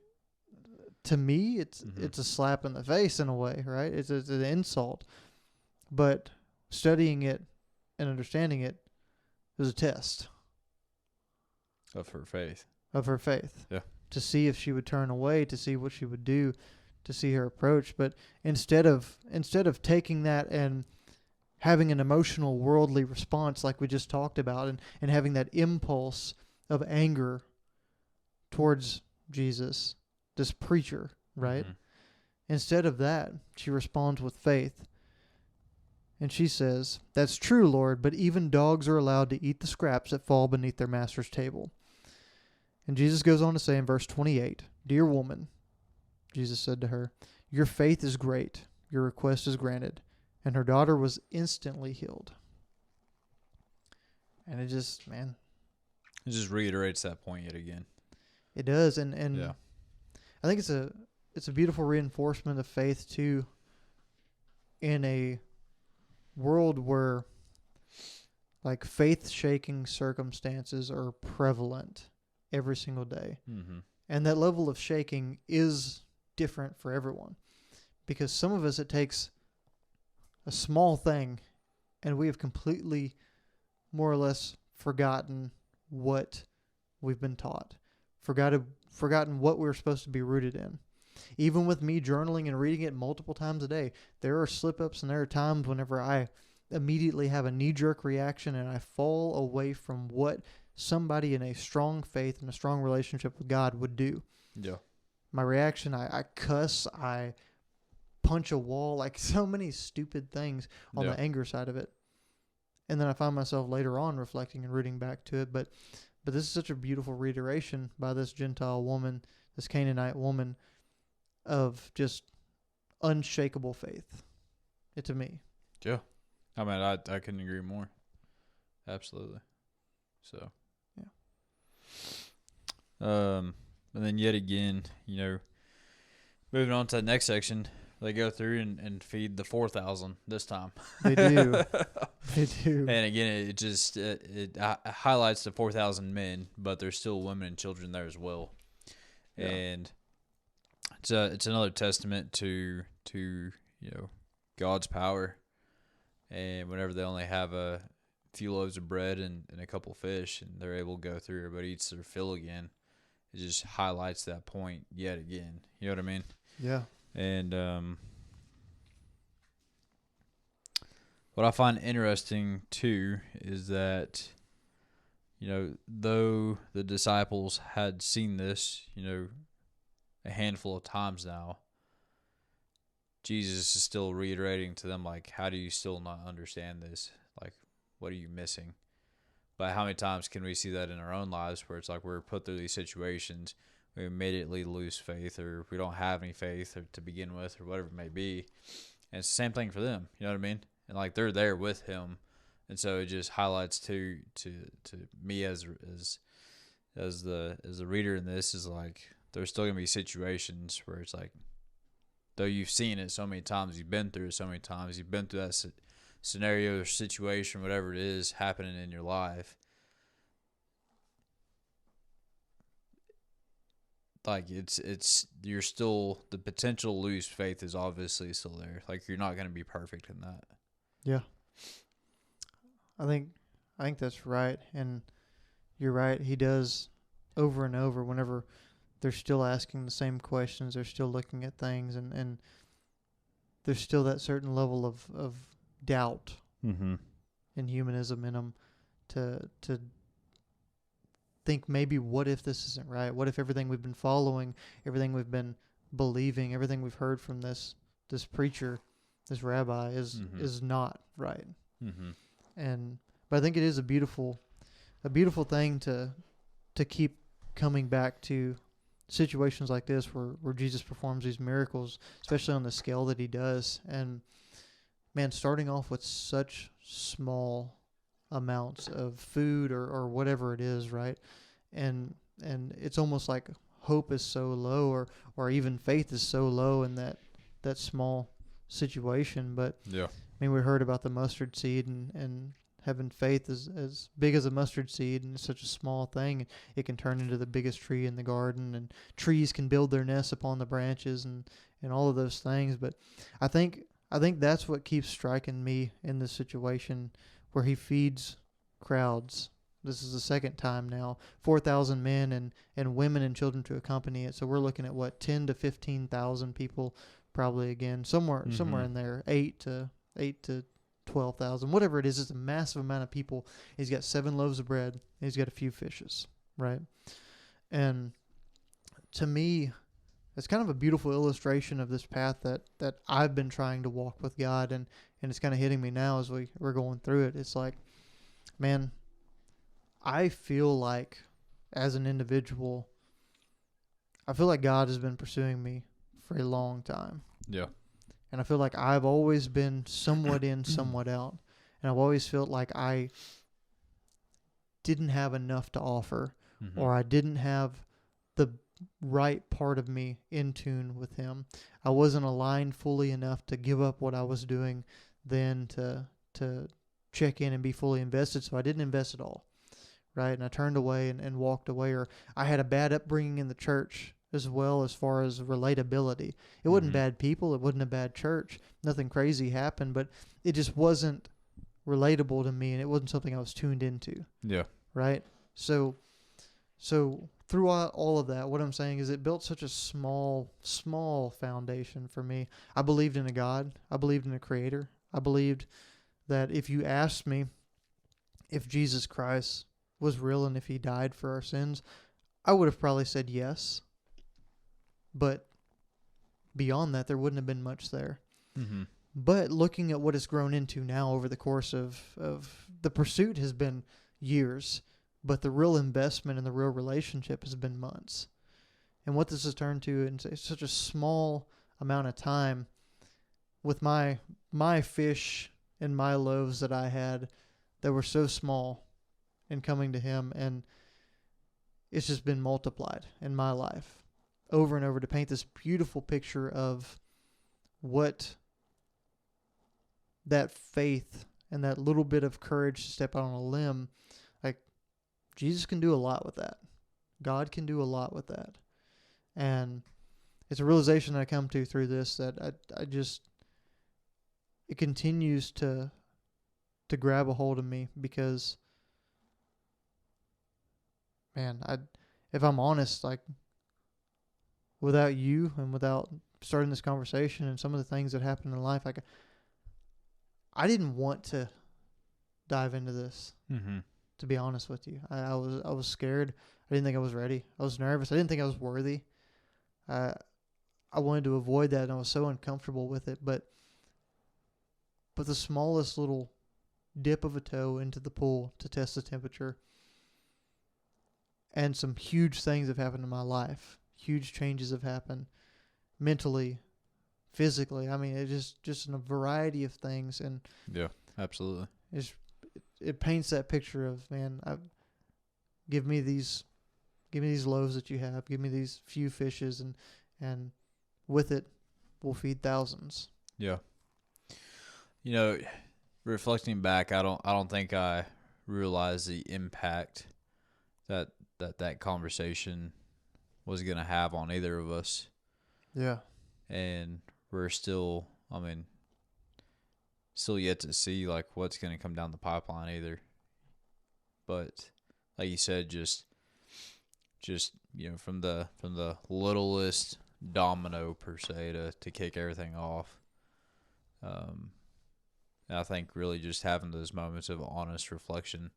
To me, it's a slap in the face in a way, right? It's an insult. But studying it and understanding it is a test. Of her faith. Of her faith. Yeah. To see if she would turn away, to see what she would do, to see her approach. But instead of taking that and having an emotional, worldly response like we just talked about, and having that impulse of anger towards Jesus, this preacher, right? Mm-hmm. Instead of that, she responds with faith. And she says, that's true, Lord, but even dogs are allowed to eat the scraps that fall beneath their master's table. And Jesus goes on to say in verse 28, Dear woman, Jesus said to her, your faith is great. Your request is granted. And her daughter was instantly healed. And it just, man. It just reiterates that point yet again. It does, and I think it's a beautiful reinforcement of faith too. In a world where like faith-shaking circumstances are prevalent every single day, and that level of shaking is different for everyone, because some of us it takes a small thing, and we have completely, more or less, forgotten what we've been taught, forgotten what we're supposed to be rooted in. Even with me journaling and reading it multiple times a day, there are slip-ups and there are times whenever I immediately have a knee-jerk reaction and I fall away from what somebody in a strong faith and a strong relationship with God would do. Yeah. My reaction, I cuss, I punch a wall, like so many stupid things on the anger side of it. And then I find myself later on reflecting and rooting back to it. But this is such a beautiful reiteration by this Gentile woman, this Canaanite woman, of just unshakable faith. It to me. Yeah. I mean, I couldn't agree more. Absolutely. So. Yeah. And then yet again, moving on to the next section, they go through and feed the 4,000 this time. They do. They do. And again, it just it highlights the 4,000 men, but there's still women and children there as well. Yeah. And it's another testament to God's power. And whenever they only have a few loaves of bread and a couple fish, and they're able to go through, everybody eats their fill again. It just highlights that point yet again. You know what I mean? Yeah. And what I find interesting too is that, though the disciples had seen this, a handful of times now, Jesus is still reiterating to them, like, how do you still not understand this? Like, what are you missing? But how many times can we see that in our own lives where it's like we're put through these situations, we immediately lose faith, or we don't have any faith or to begin with, or whatever it may be. And it's the same thing for them. You know what I mean? And like they're there with him. And so it just highlights to me as the reader in this is like there's still gonna be situations where it's like, though you've seen it so many times, you've been through it so many times, you've been through that scenario or situation, whatever it is happening in your life, like it's you're still, the potential to lose faith is obviously still there. Like you're not going to be perfect in that. Yeah. I think that's right, and you're right. He does over and over whenever they're still asking the same questions, they're still looking at things, and there's still that certain level of doubt and humanism in them to think maybe what if this isn't right? What if everything we've been following, everything we've been believing, everything we've heard from this preacher, this rabbi is not right? But I think it is a beautiful thing to keep coming back to situations like this where Jesus performs these miracles, especially on the scale that he does. And man, starting off with such small amounts of food or whatever it is, right? And it's almost like hope is so low or even faith is so low in that small situation. But yeah, I mean, we heard about the mustard seed and having faith as big as a mustard seed, and it's such a small thing, it can turn into the biggest tree in the garden, and trees can build their nests upon the branches and all of those things. But I think that's what keeps striking me in this situation where he feeds crowds. This is the second time now, 4,000 men and women and children to accompany it. So we're looking at what, 10 to 15,000 people probably again, somewhere in there, 8 to 12,000, whatever it is. It's a massive amount of people. He's got 7 loaves of bread. And he's got a few fishes, right? And to me, it's kind of a beautiful illustration of this path that I've been trying to walk with God, and it's kind of hitting me now as we're going through it. It's like, man, I feel like as an individual, I feel like God has been pursuing me for a long time. Yeah. And I feel like I've always been somewhat in, somewhat out. And I've always felt like I didn't have enough to offer, or I didn't have the right part of me in tune with him. I wasn't aligned fully enough to give up what I was doing then to check in and be fully invested. So I didn't invest at all. Right. And I turned away and walked away, or I had a bad upbringing in the church as well as far as relatability. It wasn't bad people. It wasn't a bad church. Nothing crazy happened, but it just wasn't relatable to me, and it wasn't something I was tuned into. Yeah. Right. So throughout all of that, what I'm saying is it built such a small foundation for me. I believed in a God. I believed in a creator. I believed that if you asked me if Jesus Christ was real and if he died for our sins, I would have probably said yes. But beyond that, there wouldn't have been much there. Mm-hmm. But looking at what it's grown into now over the course of the pursuit has been years, but the real investment and the real relationship has been months. And what this has turned to in such a small amount of time, with my fish and my loaves that I had that were so small, and coming to him, and it's just been multiplied in my life over and over to paint this beautiful picture of what that faith and that little bit of courage to step out on a limb, like Jesus can do a lot with that. God can do a lot with that. And it's a realization that I come to through this, that I just, it continues to grab a hold of me, because man, if I'm honest, like without you and without starting this conversation and some of the things that happened in life, like I didn't want to dive into this. Mm-hmm. To be honest with you, I was scared. I didn't think I was ready. I was nervous. I didn't think I was worthy. I wanted to avoid that, and I was so uncomfortable with it. But the smallest little dip of a toe into the pool to test the temperature, and some huge things have happened in my life. Huge changes have happened mentally, physically. I mean, it's just in a variety of things. And yeah, absolutely. It paints that picture of, man, give me these loaves that you have. Give me these few fishes, and with it, we'll feed thousands. Yeah. You know, reflecting back, I don't think I realized the impact that conversation was going to have on either of us. Yeah. And we're still, still yet to see like what's going to come down the pipeline either. But like you said, just from the littlest domino per se to kick everything off. And I think really just having those moments of honest reflection,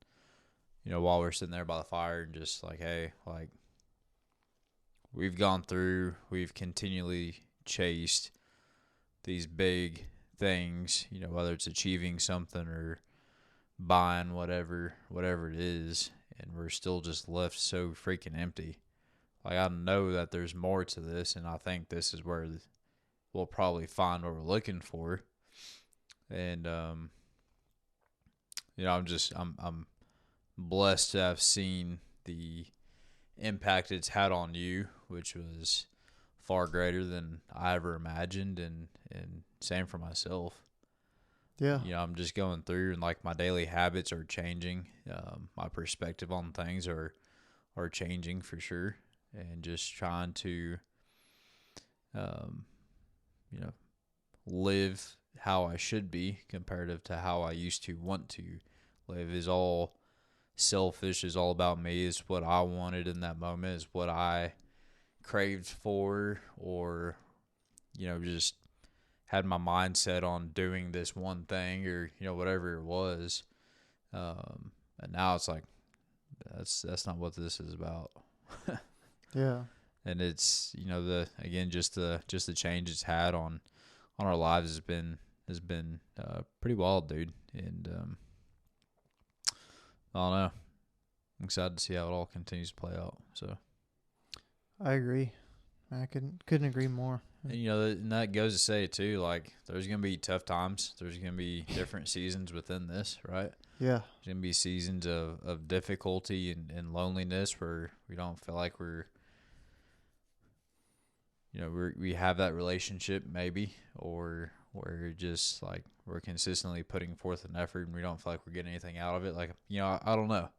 while we're sitting there by the fire, and just like, hey, like we've gone through, we've continually chased these big things, whether it's achieving something or buying whatever it is, and we're still just left so freaking empty. Like, I know that there's more to this, and I think this is where we'll probably find what we're looking for. And I'm blessed to have seen the impact it's had on you, which was far greater than I ever imagined, and same for myself. Yeah. I'm just going through, and like my daily habits are changing. My perspective on things are changing for sure, and just trying to, live how I should be comparative to how I used to want to live. Is all selfish, is all about me, is what I wanted in that moment, is what I craved for, or just had my mindset on doing this one thing, or whatever it was. And now it's like that's not what this is about. Yeah. And it's just the change it's had on our lives has been pretty wild, dude. And I don't know. I'm excited to see how it all continues to play out. So I agree. I couldn't agree more. And, and that goes to say too, like there's gonna be tough times. There's gonna be different seasons within this, right? Yeah. There's gonna be seasons of difficulty and loneliness where we don't feel like we're we have that relationship maybe, or we're just like we're consistently putting forth an effort and we don't feel like we're getting anything out of it. Like, I don't know.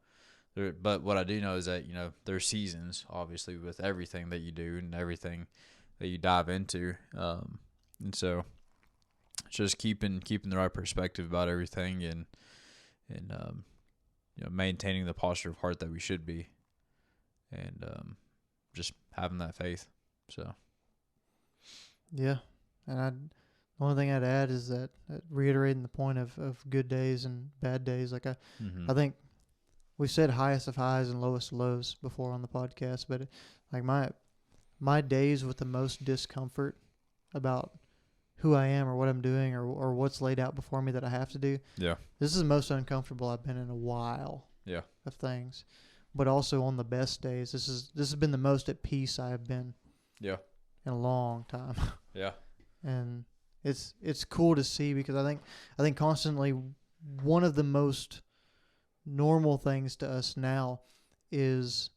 But what I do know is that, there's seasons, obviously, with everything that you do and everything that you dive into. And so just keeping the right perspective about everything, and maintaining the posture of heart that we should be, and just having that faith. So. Yeah. And the only thing I'd add is that reiterating the point of good days and bad days. Like I think we said highest of highs and lowest of lows before on the podcast, but like my days with the most discomfort about who I am or what I'm doing or what's laid out before me that I have to do. Yeah. This is the most uncomfortable I've been in a while. Yeah. Of things. But also on the best days, this has been the most at peace I have been. Yeah. In a long time. Yeah. And it's cool to see, because I think constantly one of the most normal things to us now is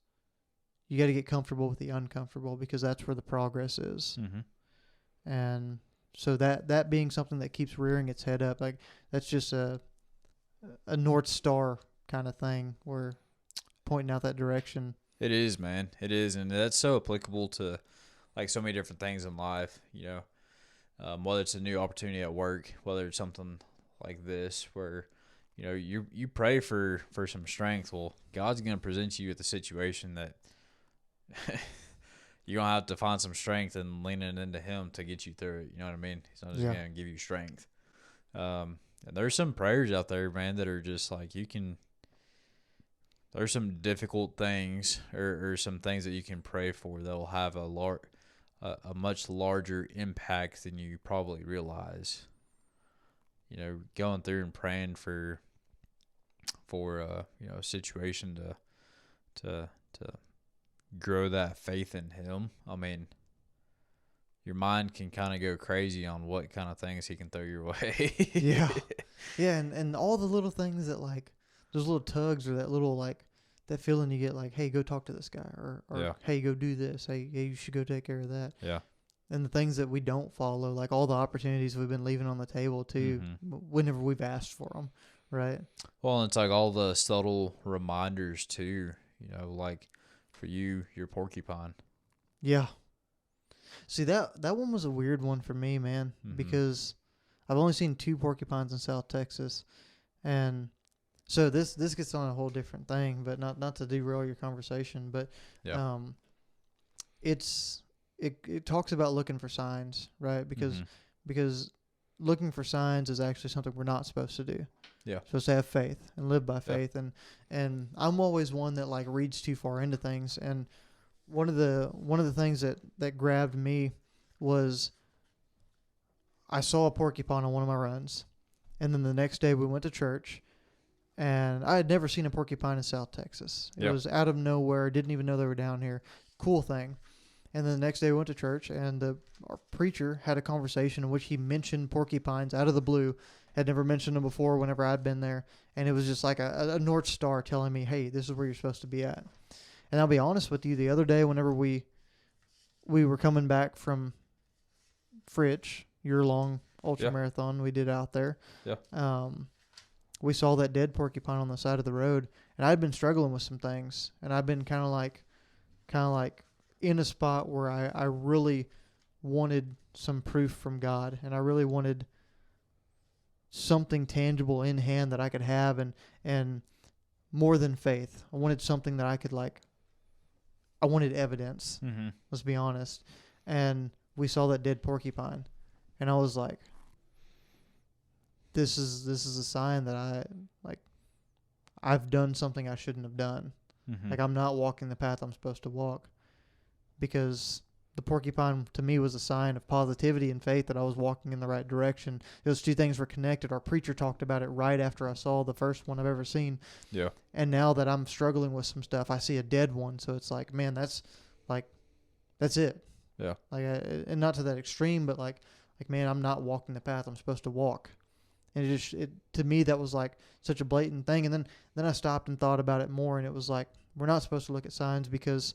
you got to get comfortable with the uncomfortable, because that's where the progress is. Mm-hmm. And so that being something that keeps rearing its head up, like that's just a North Star kind of thing. We're pointing out that direction. It is, man. It is. And that's so applicable to like so many different things in life, whether it's a new opportunity at work, whether it's something like this where, you pray for some strength. Well, God's going to present you with a situation that you're going to have to find some strength and leaning into him to get you through it. You know what I mean? He's not just going to give you strength. And there's some prayers out there, man, that are just like there's some difficult things or some things that you can pray for that will have a much larger impact than you probably realize. Going through and praying for a situation to grow that faith in him. I mean, your mind can kind of go crazy on what kind of things he can throw your way. Yeah. Yeah, and all the little things that, like, those little tugs or that little, like, that feeling you get, like, hey, go talk to this guy, or hey, go do this. Hey, you should go take care of that. Yeah. And the things that we don't follow, like all the opportunities we've been leaving on the table, too, whenever we've asked for them, right? Well, it's like all the subtle reminders, too, like for you, your porcupine. Yeah. See, that one was a weird one for me, man, because I've only seen 2 porcupines in South Texas. And so this gets on a whole different thing, but not to derail your conversation, but it talks about looking for signs, right? Because looking for signs is actually something we're not supposed to do. Yeah. Supposed to have faith and live by faith. And I'm always one that like reads too far into things. And one of the things that grabbed me was I saw a porcupine on one of my runs. And then the next day we went to church, and I had never seen a porcupine in South Texas. It was out of nowhere. Didn't even know they were down here. Cool thing. And then the next day we went to church, and our preacher had a conversation in which he mentioned porcupines out of the blue. Had never mentioned them before whenever I'd been there. And it was just like a North Star telling me, hey, this is where you're supposed to be at. And I'll be honest with you, the other day whenever we were coming back from Fritch, year-long ultra marathon we did out there, we saw that dead porcupine on the side of the road. And I'd been struggling with some things. And I'd been kind of like in a spot where I really wanted some proof from God, and I really wanted something tangible in hand that I could have, and more than faith. I wanted something that I could I wanted evidence. Let's be honest. And we saw that dead porcupine, and I was like, this is a sign that I've done something I shouldn't have done. Like, I'm not walking the path I'm supposed to walk. Because the porcupine, to me, was a sign of positivity and faith that I was walking in the right direction. Those two things were connected. Our preacher talked about it right after I saw the first one I've ever seen. Yeah. And now that I'm struggling with some stuff, I see a dead one. So it's like, man, that's it. Yeah. And not to that extreme, but like, man, I'm not walking the path I'm supposed to walk. And to me, that was like such a blatant thing. And then I stopped and thought about it more, and it was like, we're not supposed to look at signs because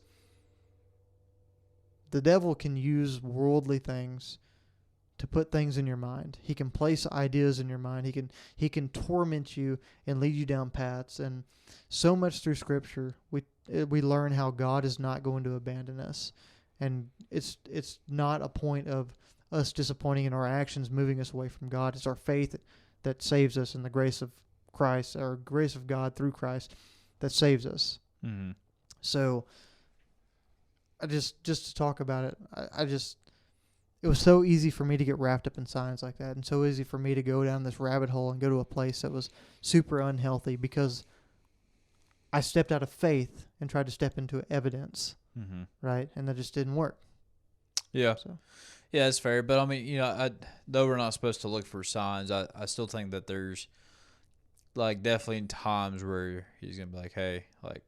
the devil can use worldly things to put things in your mind. He can place ideas in your mind. He can torment you and lead you down paths. And so much through Scripture, we learn how God is not going to abandon us, and it's not a point of us disappointing in our actions, moving us away from God. It's our faith that saves us, and the grace of Christ, or grace of God through Christ, that saves us. Mm-hmm. So, just to talk about it, it was so easy for me to get wrapped up in signs like that, and so easy for me to go down this rabbit hole and go to a place that was super unhealthy because I stepped out of faith and tried to step into evidence, right? And that just didn't work. Yeah. So. Yeah, it's fair. But, I mean, though we're not supposed to look for signs, I still think that there's, like, definitely times where he's going to be like, hey, like,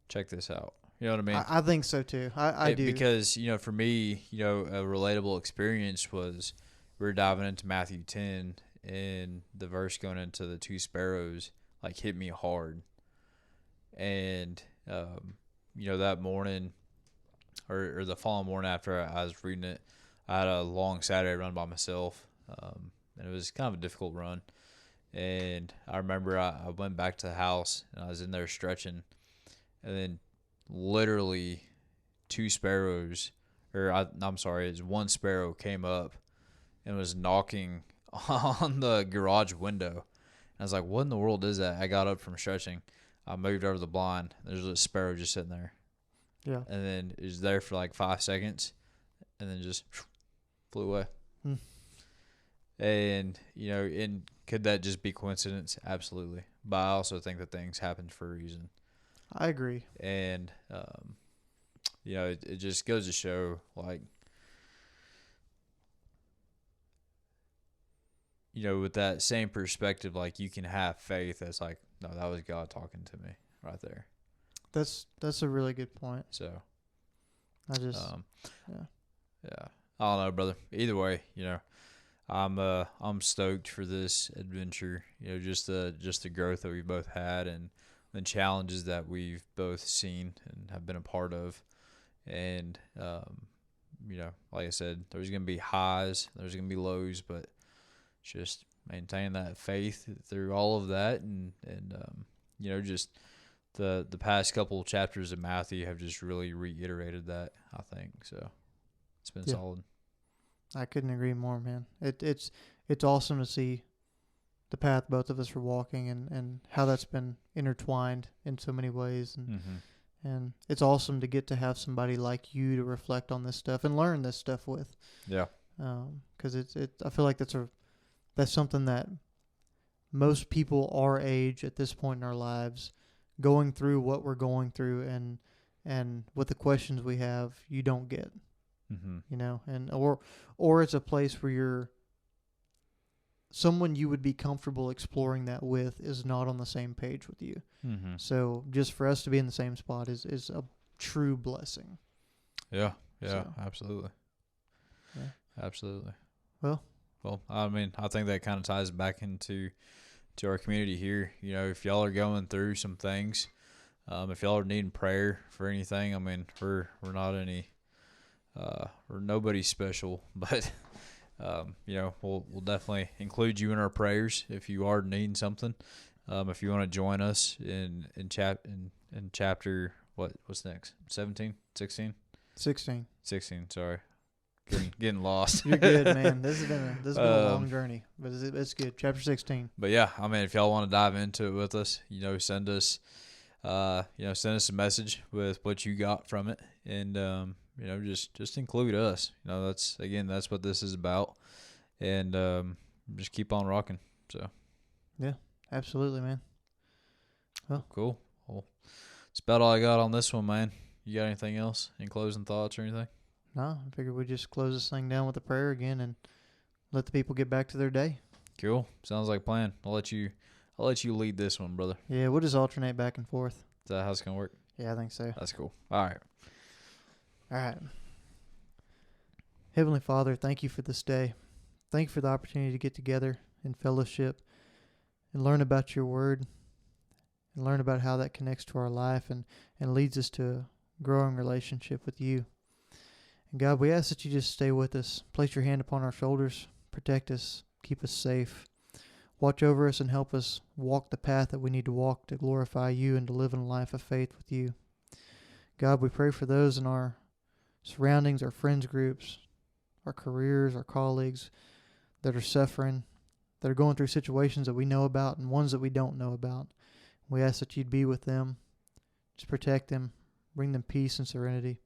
check this out. You know what I mean? I think so, too. I do. Because, for me, a relatable experience was we were diving into Matthew 10, and the verse going into the 2 sparrows, like, hit me hard. And, that morning or the following morning after I was reading it, I had a long Saturday run by myself, and it was kind of a difficult run. And I remember I went back to the house, and I was in there stretching, and then literally 2 sparrows, I'm sorry, it was 1 sparrow came up and was knocking on the garage window. And I was like, what in the world is that? I got up from stretching. I moved over the blind. There's a sparrow just sitting there. Yeah. And then it was there for like 5 seconds and then just flew away. And, and could that just be coincidence? Absolutely. But I also think that things happen for a reason. I agree. And, it just goes to show, like, with that same perspective, like, you can have faith that's like, no, that was God talking to me right there. That's a really good point. So, I just, yeah. I don't know, brother. Either way, I'm stoked for this adventure. Just the growth that we've both had and the challenges that we've both seen and have been a part of. And, like I said, there's going to be highs, there's going to be lows, but just maintain that faith through all of that. And just the past couple chapters of Matthew have just really reiterated that, I think. So it's been solid. I couldn't agree more, man. It's awesome to see the path both of us are walking and how that's been intertwined in so many ways. And it's awesome to get to have somebody like you to reflect on this stuff and learn this stuff with. Yeah. 'Cause I feel like that's something that most people our age at this point in our lives going through what we're going through and with the questions we have, you don't get. And or it's a place where you're someone you would be comfortable exploring that with is not on the same page with you. So just for us to be in the same spot is a true blessing. Yeah, absolutely. Yeah. Absolutely. Well, I mean, I think that kind of ties back into our community here. If y'all are going through some things, if y'all are needing prayer for anything, I mean, we're not any we're nobody special, but we'll definitely include you in our prayers if you are needing something. If you want to join us in chapter what's next? 17, 16? 16. 16, sorry. Getting lost. You're good, man. This has been a long journey, but it's good. Chapter 16. But yeah, I mean, if y'all want to dive into it with us, send us a message with what you got from it, and just include us. That's what this is about, and just keep on rocking. So. Yeah, absolutely, man. Well, cool. Well, that's about all I got on this one, man. You got anything else? Any closing thoughts or anything? No, I figured we'd just close this thing down with a prayer again and let the people get back to their day. Cool. Sounds like a plan. I'll let you lead this one, brother. Yeah, we'll just alternate back and forth. Is that how it's gonna work? Yeah, I think so. That's cool. All right. Heavenly Father, thank you for this day. Thank you for the opportunity to get together in fellowship and learn about your word and learn about how that connects to our life and leads us to a growing relationship with you. And God, we ask that you just stay with us. Place your hand upon our shoulders. Protect us. Keep us safe. Watch over us and help us walk the path that we need to walk to glorify you and to live in a life of faith with you. God, we pray for those in our surroundings, our friends groups, our careers, our colleagues that are suffering, that are going through situations that we know about and ones that we don't know about. We ask that you'd be with them. Just protect them. Bring them peace and serenity.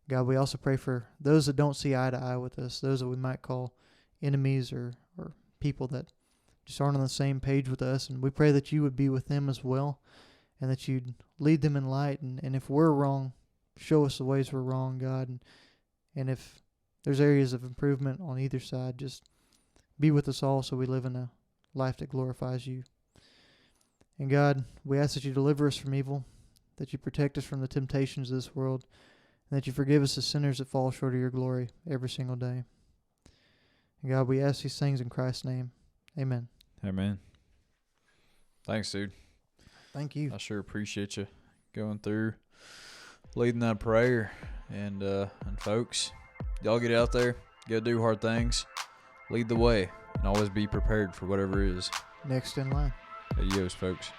God, we also pray for those that don't see eye to eye with us, those that we might call enemies or people that just aren't on the same page with us. And we pray that you would be with them as well and that you'd lead them in light. And if we're wrong, show us the ways we're wrong, God. And if there's areas of improvement on either side, just be with us all so we live in a life that glorifies you. And God, we ask that you deliver us from evil, that you protect us from the temptations of this world, and that you forgive us as sinners that fall short of your glory every single day. And God, we ask these things in Christ's name. Amen. Amen. Thanks, dude. Thank you. I sure appreciate you going through, leading that prayer. And folks, y'all get out there, go do hard things, lead the way, and always be prepared for whatever is next in line. Adios, folks.